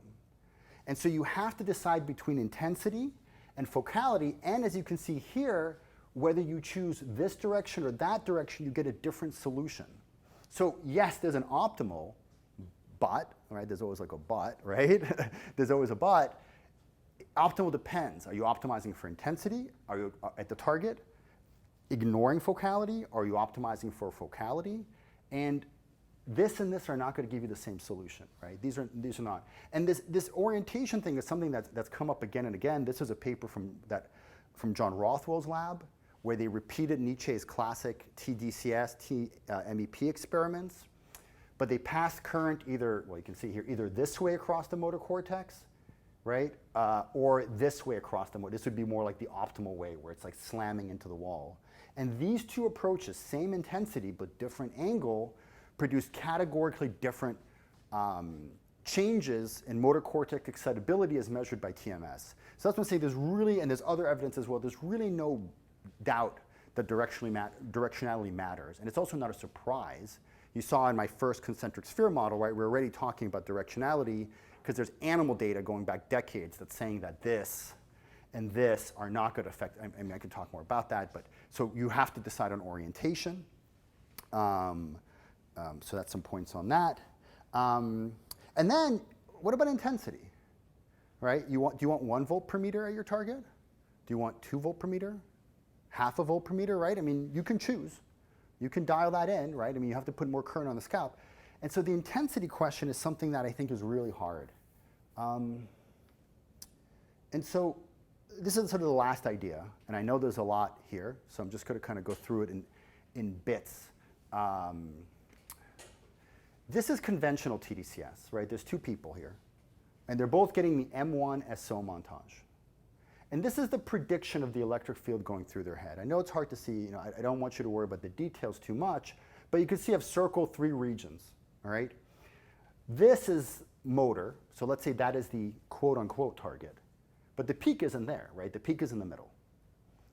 And so you have to decide between intensity and focality, and as you can see here, whether you choose this direction or that direction, you get a different solution. So yes, there's an optimal, but, right? There's always like a but, right? There's always a but. Optimal depends. Are you optimizing for intensity? Are you at the target? Ignoring focality? Are you optimizing for focality? And this are not going to give you the same solution, right? These are not. And this orientation thing is something that's come up again and again. This is a paper from John Rothwell's lab, where they repeated Nietzsche's classic tDCS, MEP experiments, but they passed current either, well, you can see here, either this way across the motor cortex, right, or this way across the motor. This would be more like the optimal way, where it's like slamming into the wall. And these two approaches, same intensity but different angle, produce categorically different changes in motor cortex excitability as measured by TMS. So that's what I'm saying. There's really, and there's other evidence as well, there's really no doubt that directionality matters. And it's also not a surprise. You saw in my first concentric sphere model, right, we're already talking about directionality because there's animal data going back decades that's saying that this and this are not going to affect, I mean, I can talk more about that, but so you have to decide on orientation. So that's some points on that. And then, what about intensity, right? Do you want 1 volt per meter at your target? Do you want 2 volt per meter? Half a volt per meter, right? I mean, you can choose. You can dial that in, right? I mean, you have to put more current on the scalp. And so the intensity question is something that I think is really hard. And so this is sort of the last idea, and I know there's a lot here, so I'm just going to kind of go through it in bits. This is conventional tDCS, right? There's two people here, and they're both getting the M1 SO montage. And this is the prediction of the electric field going through their head. I know it's hard to see, I don't want you to worry about the details too much, but you can see I've circled 3 regions, all right? This is motor, so let's say that is the quote-unquote target. But the peak isn't there, right? The peak is in the middle,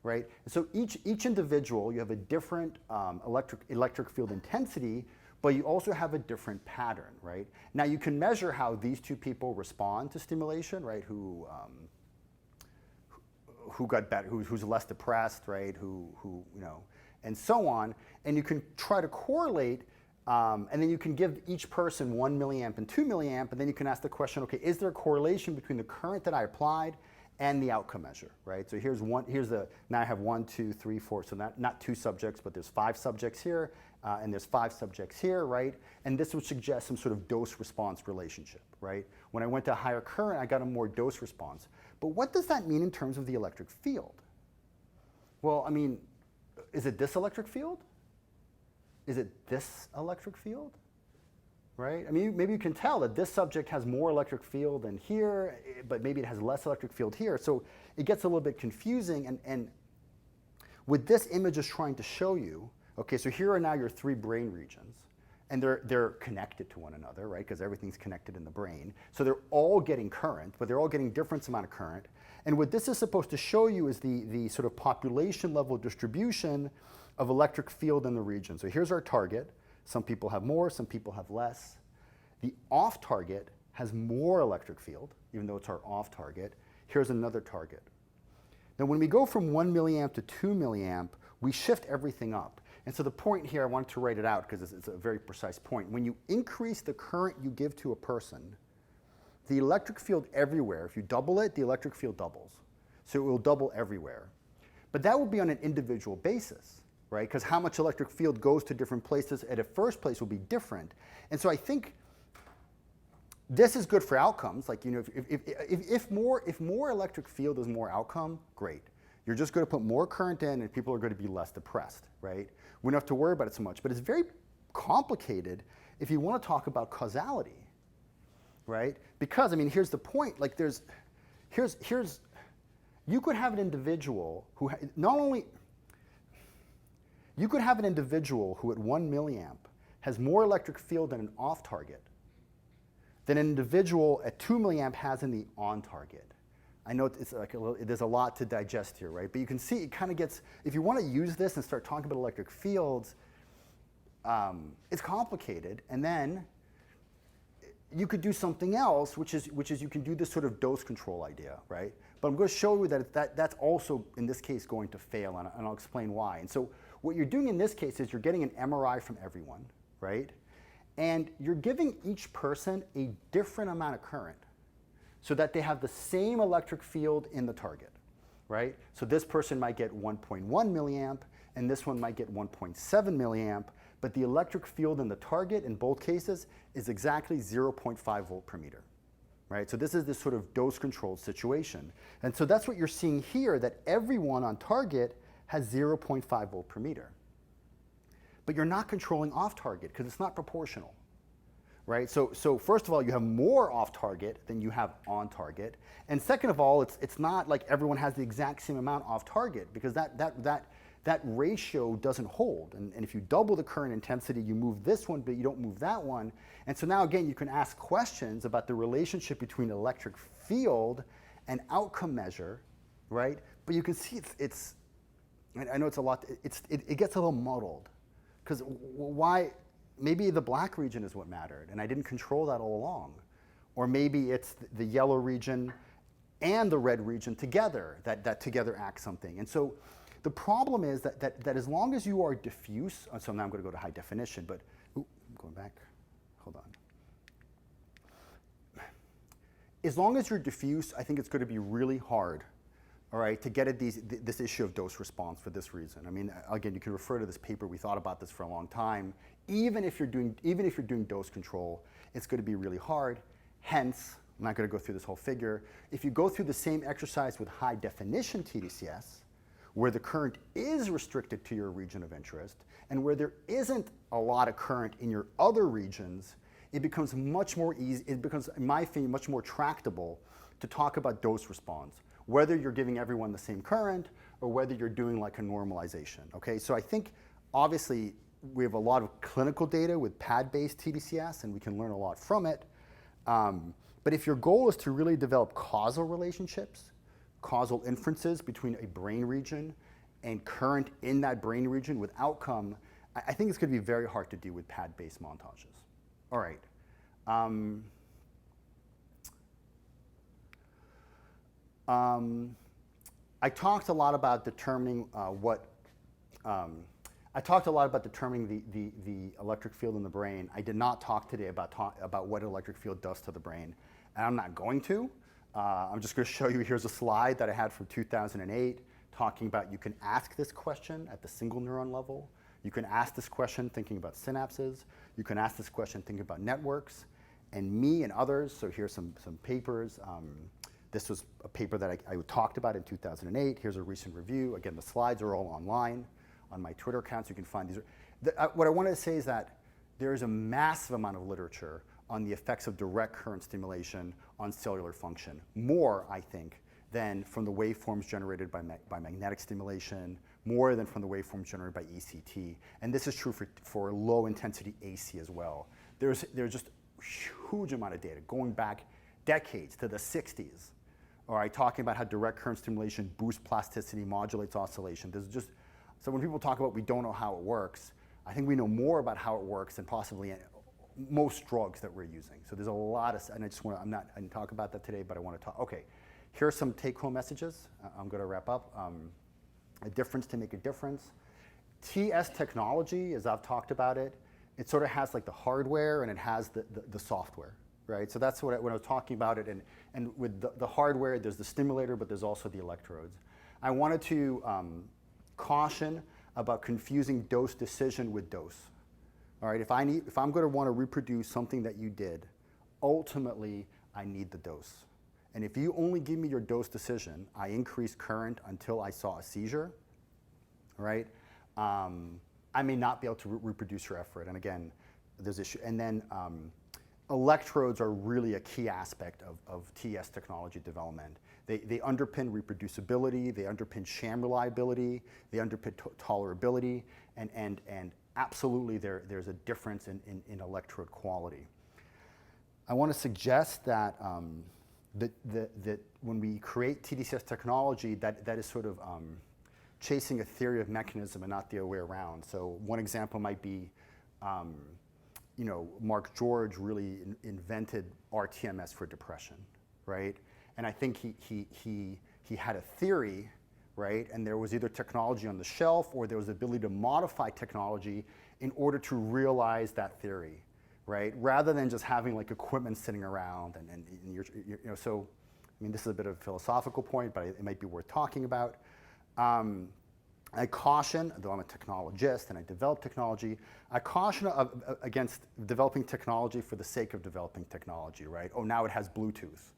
right? And so each individual, you have a different electric field intensity, but you also have a different pattern, right? Now you can measure how these two people respond to stimulation, right? Who got better, who's less depressed, right? And so on. And you can try to correlate, and then you can give each person 1 milliamp and 2 milliamp, and then you can ask the question, okay, is there a correlation between the current that I applied and the outcome measure, right? So now I have 1, 2, 3, 4, so not 2 subjects, but there's 5 subjects here, and there's 5 subjects here, right? And this would suggest some sort of dose-response relationship, right? When I went to a higher current, I got a more dose response. But what does that mean in terms of the electric field? Well, I mean, is it this electric field? Is it this electric field? Right? I mean, maybe you can tell that this subject has more electric field than here, but maybe it has less electric field here. So it gets a little bit confusing. And what this image is trying to show you, okay, so here are now your 3 brain regions. And they're connected to one another, right? Because everything's connected in the brain. So they're all getting current, but they're all getting different amount of current. And what this is supposed to show you is the sort of population level distribution of electric field in the region. So here's our target. Some people have more, some people have less. The off target has more electric field, even though it's our off target. Here's another target. Now when we go from 1 milliamp to 2 milliamp, we shift everything up. And so the point here, I wanted to write it out because it's a very precise point. When you increase the current you give to a person, the electric field everywhere, if you double it, the electric field doubles. So it will double everywhere. But that will be on an individual basis, right? Because how much electric field goes to different places at a first place will be different. And so I think this is good for outcomes. Like, if more electric field is more outcome, great. You're just going to put more current in and people are going to be less depressed, right? We don't have to worry about it so much. But it's very complicated if you want to talk about causality, right? Because, I mean, here's the point. Like, you could have an individual who you could have an individual who at 1 milliamp has more electric field in an off target than an individual at 2 milliamp has in the on target. I know it's like there's a lot to digest here, right? But you can see it kind of gets, if you want to use this and start talking about electric fields, it's complicated. And then you could do something else, which is you can do this sort of dose control idea, right? But I'm going to show you that's also, in this case, going to fail, and I'll explain why. And so what you're doing in this case is you're getting an MRI from everyone, right? And you're giving each person a different amount of current so that they have the same electric field in the target, right? So this person might get 1.1 milliamp, and this one might get 1.7 milliamp, but the electric field in the target in both cases is exactly 0.5 volt per meter, right? So this is this sort of dose-controlled situation. And so that's what you're seeing here, that everyone on target has 0.5 volt per meter. But you're not controlling off target because it's not proportional, right? So first of all, you have more off target than you have on target. And second of all, it's not like everyone has the exact same amount off target because that ratio doesn't hold. And if you double the current intensity, you move this one, but you don't move that one. And so now again, you can ask questions about the relationship between electric field and outcome measure, right? But you can see it's I know it's a lot, it gets a little muddled. Because why, maybe the black region is what mattered, and I didn't control that all along. Or maybe it's the yellow region and the red region together, that together act something. And so the problem is that as long as you are diffuse, so now I'm going to go to high definition, but I'm going back, hold on. As long as you're diffuse, I think it's going to be really hard, all right, to get at this issue of dose response for this reason. I mean, again, you can refer to this paper. We thought about this for a long time. Even if you're doing dose control, it's going to be really hard. Hence, I'm not going to go through this whole figure. If you go through the same exercise with high definition tDCS, where the current is restricted to your region of interest, and where there isn't a lot of current in your other regions, it becomes much more easy, it becomes, in my opinion, much more tractable to talk about dose response, whether you're giving everyone the same current or whether you're doing like a normalization, okay? So I think, obviously, we have a lot of clinical data with pad-based tDCS, and we can learn a lot from it. But if your goal is to really develop causal relationships, causal inferences between a brain region and current in that brain region with outcome, I think it's going to be very hard to do with pad-based montages. All right. I talked a lot about determining the electric field in the brain. I did not talk today about what electric field does to the brain, and I'm not going to. I'm just going to show you, here's a slide that I had from 2008 talking about you can ask this question at the single neuron level. You can ask this question thinking about synapses. You can ask this question thinking about networks. And me and others, so here's some papers. This was a paper that I talked about in 2008. Here's a recent review. Again, the slides are all online on my Twitter accounts. You can find these. What I wanted to say is that there is a massive amount of literature on the effects of direct current stimulation on cellular function. More, I think, than from the waveforms generated by magnetic stimulation, more than from the waveforms generated by ECT. And this is true for low intensity AC as well. There's just a huge amount of data going back decades to the 60s. All right, talking about how direct current stimulation boosts plasticity, modulates oscillation. So when people talk about we don't know how it works, I think we know more about how it works than possibly most drugs that we're using. So there's a lot of, and I didn't talk about that today, but I want to talk. Okay, here are some take-home messages. I'm going to wrap up. A difference to make a difference. tES technology, as I've talked about it, it sort of has like the hardware and it has the software, right? So that's when I was talking about it. And with the hardware, there's the stimulator, but there's also the electrodes. I wanted to caution about confusing dose decision with dose. All right, if I'm going to want to reproduce something that you did, ultimately I need the dose. And if you only give me your dose decision, I increase current until I saw a seizure, right? I may not be able to reproduce your effort. And again, there's issue. And then electrodes are really a key aspect of tES technology development. They underpin reproducibility, they underpin sham reliability, they underpin tolerability, and absolutely there's a difference in electrode quality. I want to suggest that that when we create tDCS technology, that is sort of chasing a theory of mechanism and not the other way around. So one example might be, Mark George really invented RTMS for depression, right? And I think he had a theory, right? And there was either technology on the shelf or there was the ability to modify technology in order to realize that theory, right? Rather than just having like equipment sitting around and so, I mean, this is a bit of a philosophical point, but it might be worth talking about. I caution, though I'm a technologist and I develop technology, I caution against developing technology for the sake of developing technology, right? Oh, now it has Bluetooth.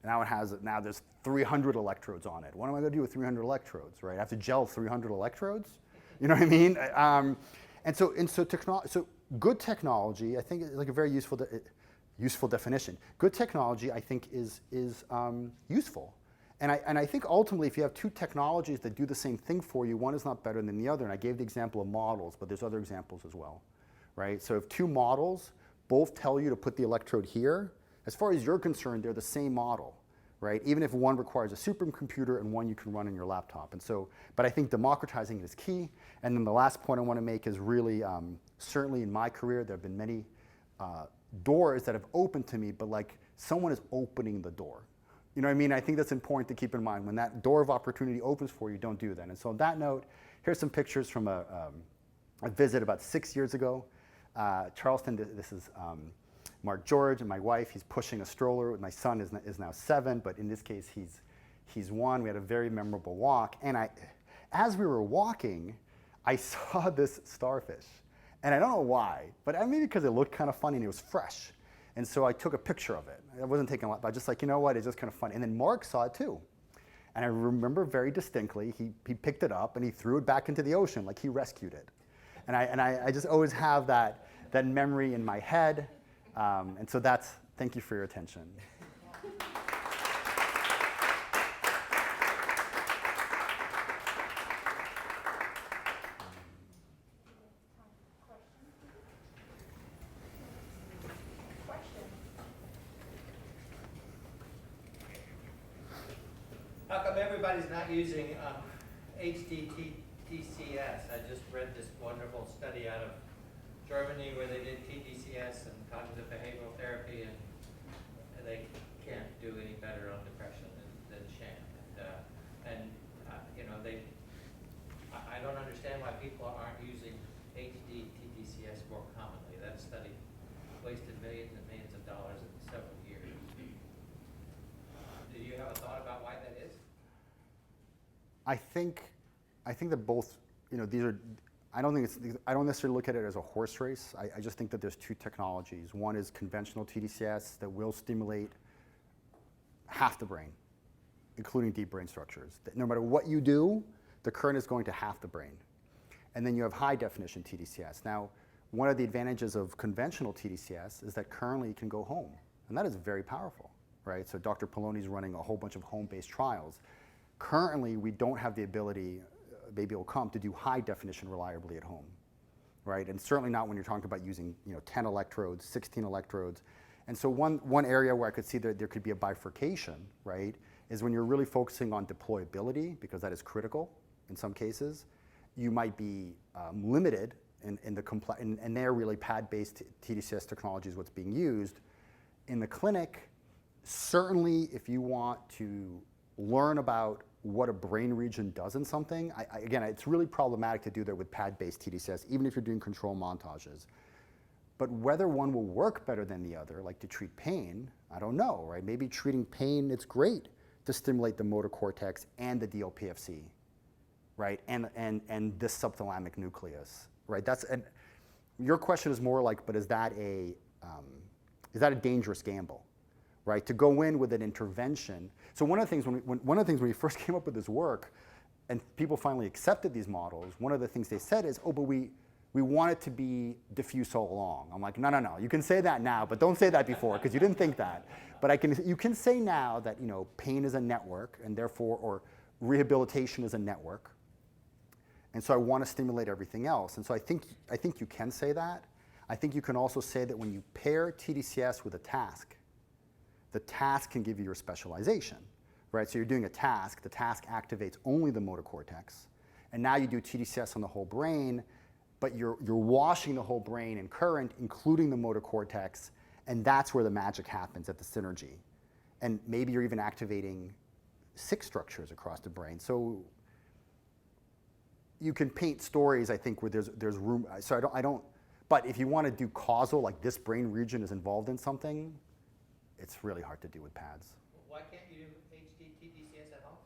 Now there's 300 electrodes on it. What am I going to do with 300 electrodes, right? I have to gel 300 electrodes? You know what I mean? So good technology, I think, is like a very useful definition. Good technology, I think, is useful. And I think ultimately, if you have two technologies that do the same thing for you, one is not better than the other. And I gave the example of models, but there's other examples as well, right? So if two models both tell you to put the electrode here, as far as you're concerned, they're the same model, right? Even if one requires a supercomputer and one you can run on your laptop. And so, but I think democratizing it is key. And then the last point I want to make is really, certainly in my career, there have been many doors that have opened to me, but like someone is opening the door. You know what I mean? I think that's important to keep in mind. When that door of opportunity opens for you, don't do that. And so on that note, here's some pictures from a visit about 6 years ago. Charleston, this is Mark George and my wife. He's pushing a stroller. My son is now 7, but in this case, he's 1. We had a very memorable walk. And as we were walking, I saw this starfish. And I don't know why, but maybe because it looked kind of funny and it was fresh. And so I took a picture of it. I wasn't taking a lot, but I was just like, you know what, it's just kind of funny. And then Mark saw it too. And I remember very distinctly, he picked it up and he threw it back into the ocean, like he rescued it. And I just always have that memory in my head. And so thank you for your attention. How come everybody's not using HD tDCS? I just read this wonderful study out of Germany where they did tDCS and cognitive behavioral therapy, and they can't do any better on depression than sham. I don't understand why people aren't using HD tDCS more commonly. That study wasted millions and millions of dollars in several years. Do you have a thought about why that is? I think that both, these are. I don't necessarily look at it as a horse race. I just think that there's two technologies. One is conventional tDCS that will stimulate half the brain, including deep brain structures. That no matter what you do, the current is going to half the brain. And then you have high definition tDCS. Now, one of the advantages of conventional tDCS is that currently you can go home. And that is very powerful, right? So Dr. Poloni's running a whole bunch of home-based trials. Currently, we don't have the ability, maybe it'll come, to do high definition reliably at home, right? And certainly not when you're talking about using 10 electrodes, 16 electrodes. And so one area where I could see that there could be a bifurcation, right, is when you're really focusing on deployability, because that is critical in some cases. You might be limited in the and they're really pad-based tDCS technology is what's being used. In the clinic, certainly if you want to learn about what a brain region does in something, again, it's really problematic to do that with pad-based tDCS, even if you're doing control montages. But whether one will work better than the other, like to treat pain, I don't know, right? Maybe treating pain, it's great to stimulate the motor cortex and the DLPFC, right? And the subthalamic nucleus, right? And your question is more like, but is that a dangerous gamble, right? To go in with an intervention. So one of the things when we first came up with this work, and people finally accepted these models, one of the things they said is, oh, but we want it to be diffuse all along. I'm like, no, you can say that now, but don't say that before, because you didn't think that. But you can say now that pain is a network, and therefore, or rehabilitation is a network. And so I want to stimulate everything else. And so I think you can say that. I think you can also say that when you pair tDCS with a task, the task can give you your specialization, right? So you're doing a task, the task activates only the motor cortex, and now you do tDCS on the whole brain, but you're washing the whole brain in current, including the motor cortex, and that's where the magic happens at the synergy. And maybe you're even activating 6 structures across the brain. So you can paint stories, I think, where there's room. So I don't. But if you want to do causal, like this brain region is involved in something, it's really hard to do with pads. Why can't you do HD tDCS at home?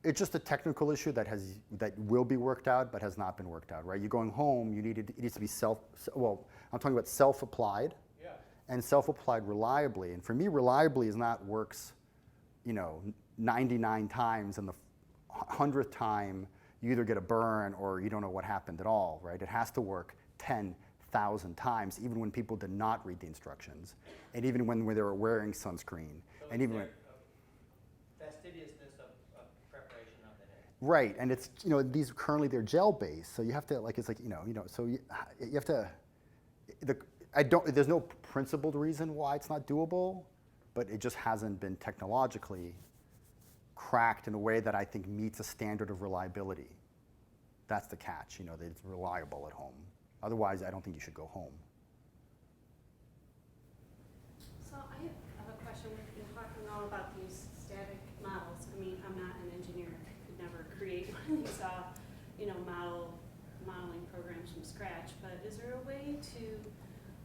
It's just a technical issue that will be worked out, but has not been worked out, right? You're going home, it needs to be I'm talking about self-applied, yeah, and self-applied reliably. And for me, reliably is not works, 99 times, and the 100th time you either get a burn or you don't know what happened at all, right? It has to work 10,000 times, even when people did not read the instructions, and even when they were wearing sunscreen, so and even when fastidiousness of preparation of the head. right, and it's these currently they're gel based, so you have to so you have to. There's no principled reason why it's not doable, but it just hasn't been technologically cracked in a way that I think meets a standard of reliability. That's the catch, that it's reliable at home. Otherwise, I don't think you should go home. So I have a question. We've been talking all about these static models. I mean, I'm not an engineer. I could never create one of these, modeling programs from scratch. But is there a way to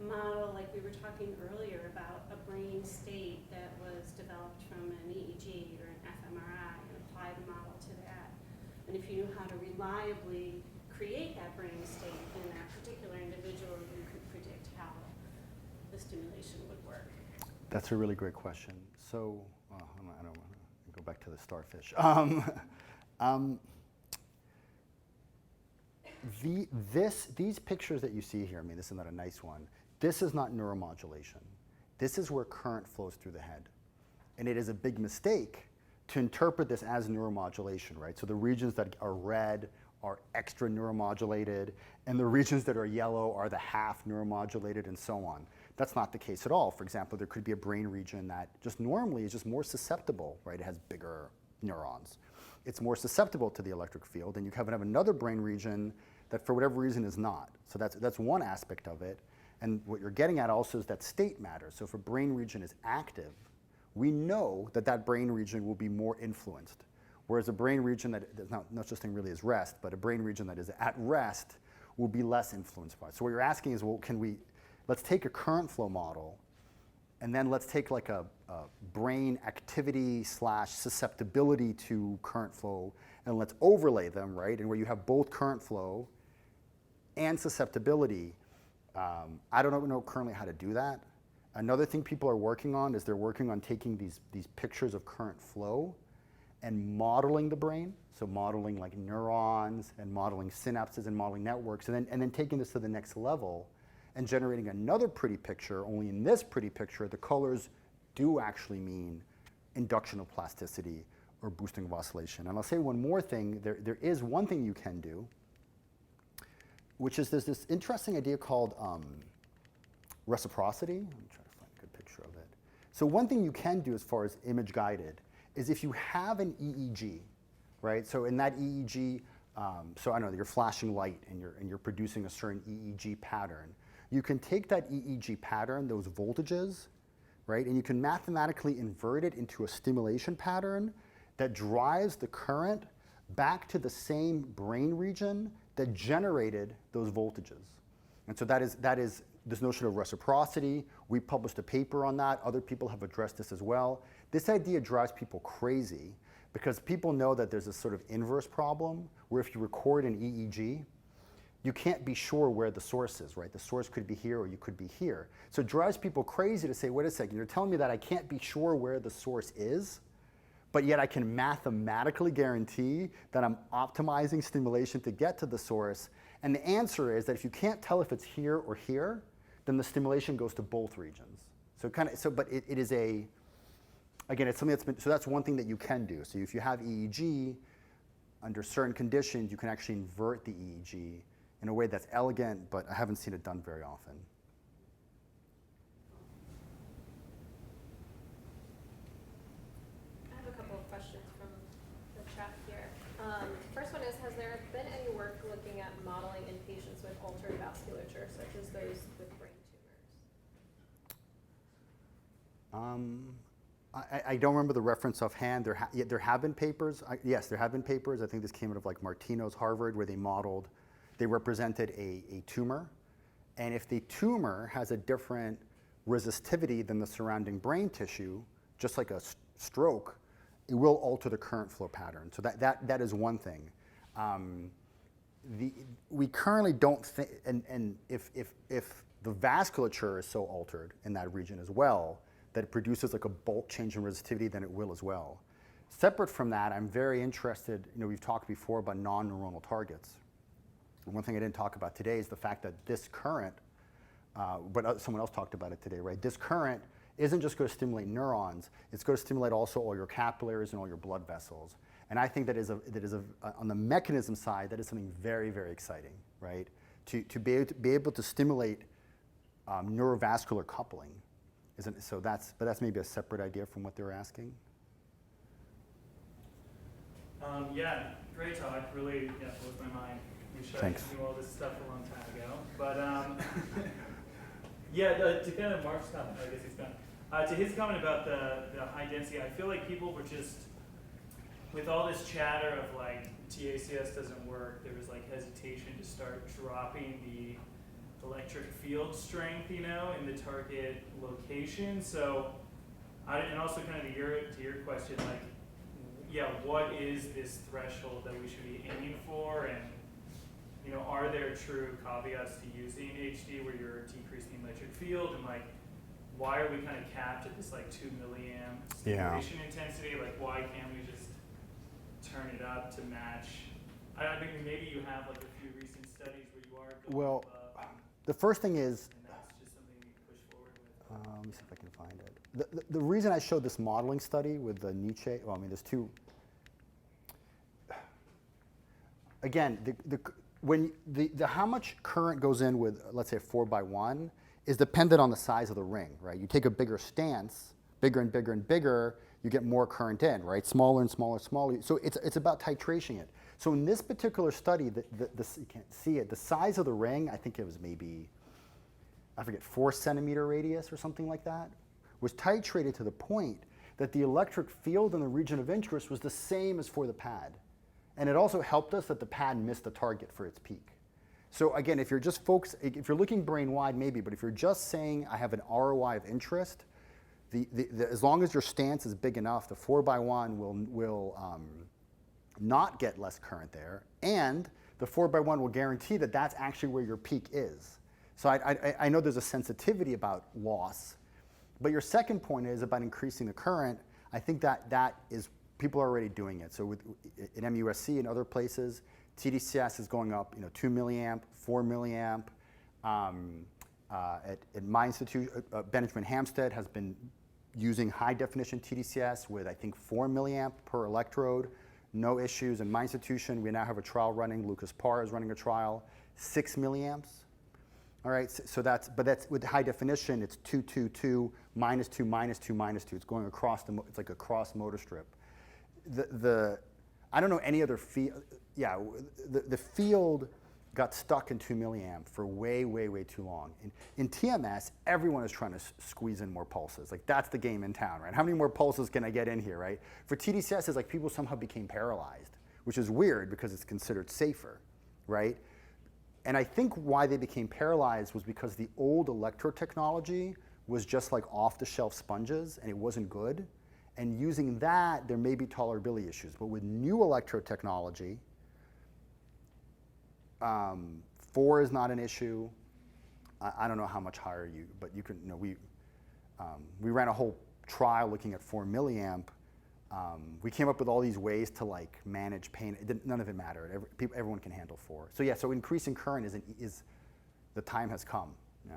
model, like we were talking earlier about a brain state that was developed from an EEG or an fMRI, and apply the model to that? And if you knew how to reliably create that brain state in that particular individual, you could predict how the stimulation would work. That's a really great question. So, I don't want to go back to the starfish. These pictures that you see here, I mean, this is not a nice one. This is not neuromodulation. This is where current flows through the head. And it is a big mistake to interpret this as neuromodulation, right? So the regions that are red are extra neuromodulated, and the regions that are yellow are the half neuromodulated, and so on. That's not the case at all. For example, there could be a brain region that just normally is just more susceptible, right? It has bigger neurons. It's more susceptible to the electric field, and you have another brain region that for whatever reason is not. So that's one aspect of it. And what you're getting at also is that state matters. So if a brain region is active, we know that that brain region will be more influenced. Whereas a brain region that is not such thing really as rest, but a brain region that is at rest will be less influenced by it. So what you're asking is, well, let's take a current flow model, and then let's take like a brain activity / susceptibility to current flow, and let's overlay them, right? And where you have both current flow and susceptibility. I don't know currently how to do that. Another thing people are working on is they're working on taking these pictures of current flow and modeling the brain, so modeling like neurons and modeling synapses and modeling networks, and then taking this to the next level and generating another pretty picture. Only in this pretty picture, the colors do actually mean induction of plasticity or boosting of oscillation. And I'll say one more thing. There is one thing you can do, which is there's this interesting idea called reciprocity. Let me try to find a good picture of it. So one thing you can do as far as image guided is if you have an EEG, right? So in that EEG, so I know that you're flashing light and you're producing a certain EEG pattern. You can take that EEG pattern, those voltages, right? And you can mathematically invert it into a stimulation pattern that drives the current back to the same brain region that generated those voltages. And so that is this notion of reciprocity. We published a paper on that. Other people have addressed this as well. This idea drives people crazy because people know that there's a sort of inverse problem where if you record an EEG, you can't be sure where the source is, right? The source could be here or you could be here. So it drives people crazy to say, wait a second, you're telling me that I can't be sure where the source is, but yet I can mathematically guarantee that I'm optimizing stimulation to get to the source. And the answer is that if you can't tell if it's here or here, then the stimulation goes to both regions. But it is again, it's something that's been, so that's one thing that you can do. So if you have EEG, under certain conditions, you can actually invert the EEG in a way that's elegant, but I haven't seen it done very often. I have a couple of questions from the chat here. First one is, has there been any work looking at modeling in patients with altered vasculature, such as those with brain tumors? I don't remember the reference offhand. There have been papers. Yes, there have been papers. I think this came out of like Martino's Harvard, where they represented a tumor. And if the tumor has a different resistivity than the surrounding brain tissue, just like a stroke, it will alter the current flow pattern. So that is one thing. We currently don't think, and if the vasculature is so altered in that region as well, that it produces like a bulk change in resistivity, then it will as well. Separate from that, I'm very interested, we've talked before about non-neuronal targets. And one thing I didn't talk about today is the fact that this current, but someone else talked about it today, right? This current isn't just going to stimulate neurons, it's going to stimulate also all your capillaries and all your blood vessels. And I think that is on the mechanism side, that is something very, very exciting, right? To be able to stimulate neurovascular coupling. But that's maybe a separate idea from what they were asking. Yeah, great talk. Really, blows my mind. Wish I Thanks. knew all this stuff a long time ago. But to kind of Mark's comment, I guess he's done. To his comment about the high density, I feel like people were just, with all this chatter of like tACS doesn't work, there was like hesitation to start dropping the electric field strength, in the target location. So, and also kind of to your question, like, what is this threshold that we should be aiming for, and are there true caveats to using HD where you're decreasing the electric field, and like, why are we kind of capped at this like 2 milliamp stimulation intensity? Like, why can't we just turn it up to match? I mean, maybe you have like a few recent studies where you are going above. The first thing is, and that's just something Let me see if I can find it. The reason I showed this modeling study with the Nietzsche, well, I mean, there's two. Again, how much current goes in with, let's say, a 4x1 is dependent on the size of the ring, right? You take a bigger stance, bigger and bigger and bigger, you get more current in, right? Smaller and smaller and smaller. So it's about titration it. So in this particular study, you can't see it, the size of the ring, I think it was maybe, I forget, 4 centimeter radius or something like that, was titrated to the point that the electric field in the region of interest was the same as for the pad. And it also helped us that the pad missed the target for its peak. So again, if you're just if you're looking brain wide, maybe, but if you're just saying I have an ROI of interest, as long as your stance is big enough, the 4x1 will not get less current there, and the 4x1 will guarantee that that's actually where your peak is. So I know there's a sensitivity about loss, but your second point is about increasing the current. I think that is, people are already doing it. So in MUSC and other places, tDCS is going up, 2 milliamp, 4 milliamp. At my institute, Benjamin Hampstead has been using high definition tDCS with, I think, 4 milliamp per electrode. No issues. In my institution, we now have a trial running. Lucas Parr is running a trial, 6 milliamps. All right, so that's with high definition, it's 2, 2, 2, minus 2, minus 2, minus 2. It's going across it's like a cross motor strip. I don't know any other field. Yeah, the field got stuck in 2 milliamp for way, way, way too long. In TMS, everyone is trying to squeeze in more pulses. Like, that's the game in town, right? How many more pulses can I get in here, right? For tDCS, it's like people somehow became paralyzed, which is weird because it's considered safer, right? And I think why they became paralyzed was because the old electrode technology was just like off-the-shelf sponges, and it wasn't good. And using that, there may be tolerability issues. But with new electrode technology, 4 is not an issue. I don't know how much higher but you can, we ran a whole trial looking at 4 milliamp. We came up with all these ways to manage pain. None of it mattered. Everyone can handle 4. So yeah, so increasing current is the time has come. Yeah.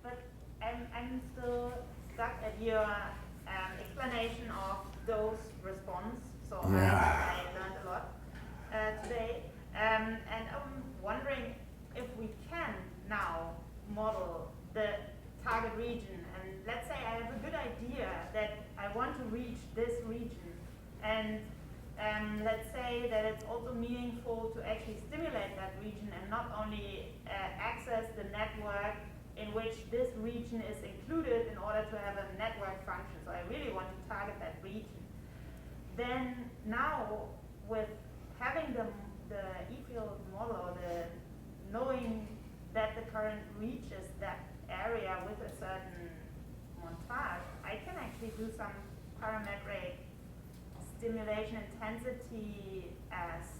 But I'm still stuck at your explanation of dose response. So Yeah. I learned a lot today. And I'm wondering if we can now model the target region. And let's say I have a good idea that I want to reach this region. And let's say that it's also meaningful to actually stimulate that region and not only access the network in which this region is included in order to have a network function. So I really want to target that region. Then now, with having the E-field model, or knowing that the current reaches that area with a certain montage, I can actually do some parametric stimulation intensity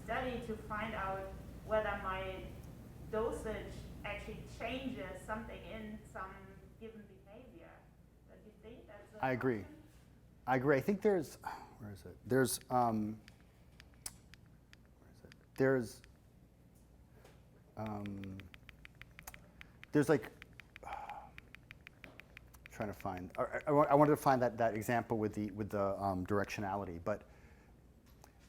study to find out whether my dosage actually changes something in some given behavior. Don't you think that's I agree. I agree. I think there's, where is it? There's trying to find. I wanted to find that example with the directionality, but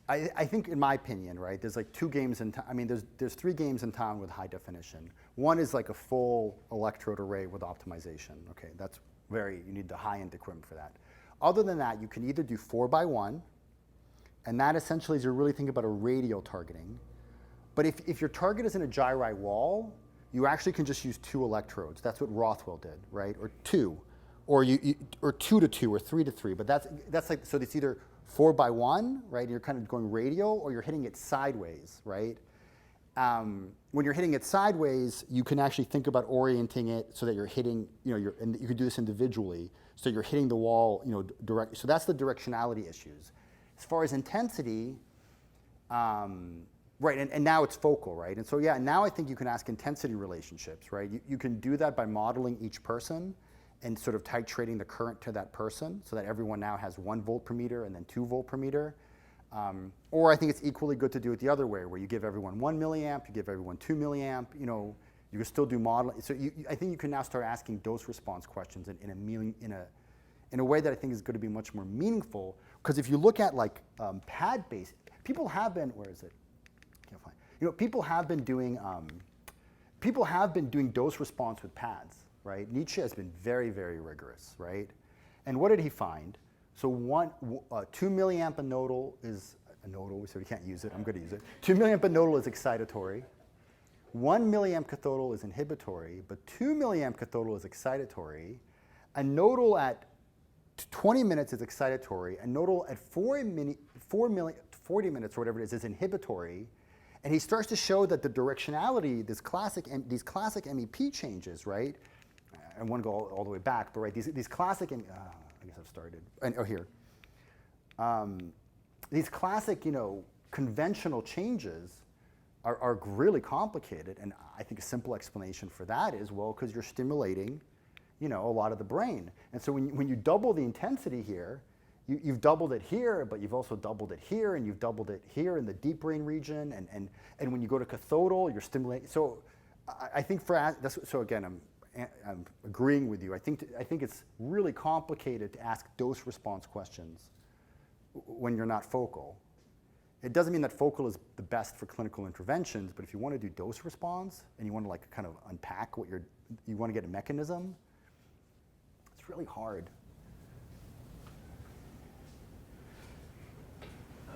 I think, in my opinion, right, there's 2 games in town. I mean, there's 3 games in town with high definition. One is a full electrode array with optimization. Okay, that's you need the high-end equipment for that. Other than that, you can either do 4x1, and that essentially is you're really thinking about a radial targeting. But if your target is in a gyri wall, you actually can just use 2 electrodes. That's what Rothwell did, right? Or 2, or 2 to 2, or 3 to 3. But that's so it's either 4x1, right? You're kind of going radial, or you're hitting it sideways, right? When you're hitting it sideways, you can actually think about orienting it so that you're hitting, and you could do this individually, so you're hitting the wall, direct. So that's the directionality issues. As far as intensity, right, and now it's focal, right? And so yeah, now I think you can ask intensity relationships, right? You can do that by modeling each person and sort of titrating the current to that person so that everyone now has 1 volt per meter and then 2 volt per meter. Or I think it's equally good to do it the other way, where you give everyone 1 milliamp, you give everyone 2 milliamp, You can still do modeling. So I think you can now start asking dose response questions in a way that I think is going to be much more meaningful. Because if you look at like pad-based, people have been, where is it? Can't find. You know, people have been doing dose response with pads, right? Nietzsche has been very, very rigorous, right? And what did he find? So 2 milliamp a nodal is a nodal, so we can't use it. I'm going to use it. 2 milliamp a nodal is excitatory. 1 milliamp cathodal is inhibitory, but 2 milliamp cathodal is excitatory. A nodal at 20 minutes is excitatory. A nodal at 40 minutes or whatever it is inhibitory. And he starts to show that the directionality, these classic MEP changes, right? I want to go all the way back, but right, these classic, I guess I've started, here. These classic, conventional changes are really complicated, and I think a simple explanation for that is, well, because you're stimulating, a lot of the brain. And so when you double the intensity here, you've doubled it here, but you've also doubled it here, and you've doubled it here in the deep brain region, and when you go to cathodal, you're stimulating. So I think so again, I'm agreeing with you. I think it's really complicated to ask dose response questions when you're not focal. It doesn't mean that focal is the best for clinical interventions, but if you want to do dose response and you want to like kind of unpack what you want to get a mechanism, it's really hard.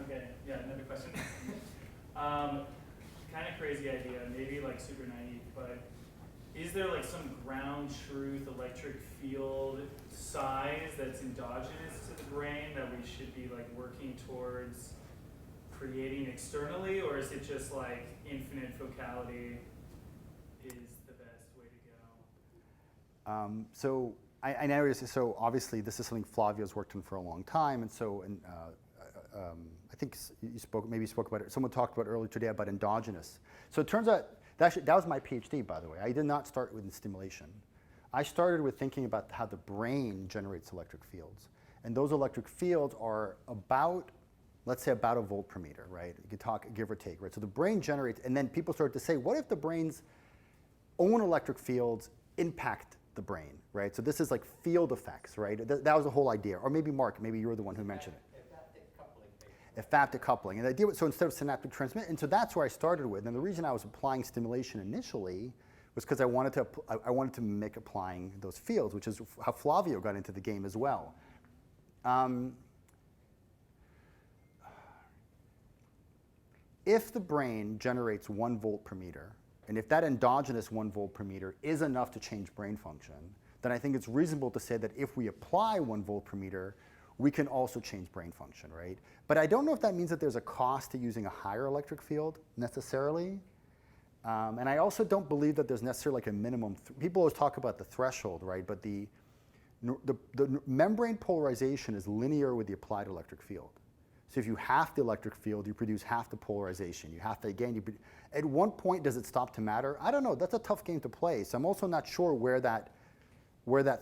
Okay, yeah, another question. Kind of crazy idea, maybe like super naive, but is there like some ground truth electric field size that's endogenous to the brain that we should be like working towards creating externally, or is it just like infinite focality is the best way to go? So I know, so obviously this is something Flavio's worked on for a long time, and so I think you spoke about it. Someone talked about earlier today about endogenous. So it turns out that was my PhD, by the way. I did not start with stimulation. I started with thinking about how the brain generates electric fields, and those electric fields are about, let's say, about a volt per meter, right? You could talk give or take, right? So the brain generates, and then people started to say, what if the brain's own electric fields impact the brain, right? So this is like field effects, right? That was the whole idea. Or maybe Mark, maybe you were the one who mentioned it. Ephaptic coupling. And the idea was, so instead of synaptic transmit, and so that's where I started with. And the reason I was applying stimulation initially was because I wanted to mimic applying those fields, which is how Flavio got into the game as well. If the brain generates 1 volt per meter, and if that endogenous 1 volt per meter is enough to change brain function, then I think it's reasonable to say that if we apply 1 volt per meter, we can also change brain function, right? But I don't know if that means that there's a cost to using a higher electric field necessarily. And I also don't believe that there's necessarily like a minimum. People always talk about the threshold, right? But the membrane polarization is linear with the applied electric field. So if you half the electric field, you produce half the polarization. You have to, again, at one point, does it stop to matter? I don't know. That's a tough game to play. So I'm also not sure where that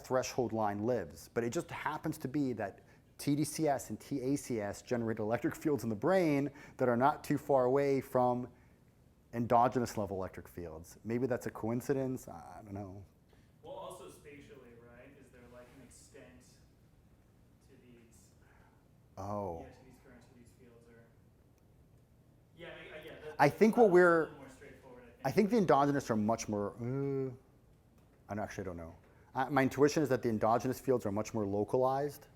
threshold line lives. But it just happens to be that tDCS and tACS generate electric fields in the brain that are not too far away from endogenous level electric fields. Maybe that's a coincidence. I don't know. Well, also spatially, right? Is there like an extent to these? Oh. Yeah, to these currents, to these fields, or yeah, I think what we're. A little more straightforward, I think the endogenous are much more. I don't know. My intuition is that the endogenous fields are much more localized.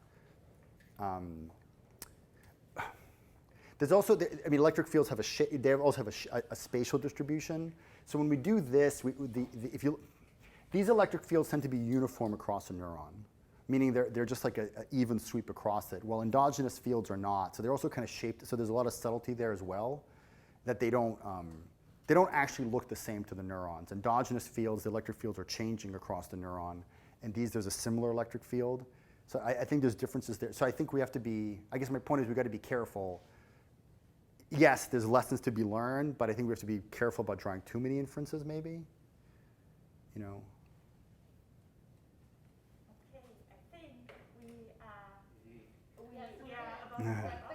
There's also, electric fields have they also have a spatial distribution. So when we do this, these electric fields tend to be uniform across a neuron, meaning they're just like an even sweep across it. Well, endogenous fields are not. So they're also kind of shaped. So there's a lot of subtlety there as well, that they don't actually look the same to the neurons. Endogenous fields, the electric fields are changing across the neuron, and there's a similar electric field. So I think there's differences there. So I think we have to be, I guess my point is we've got to be careful. Yes, there's lessons to be learned, but I think we have to be careful about drawing too many inferences maybe. Okay, I think we are about to wrap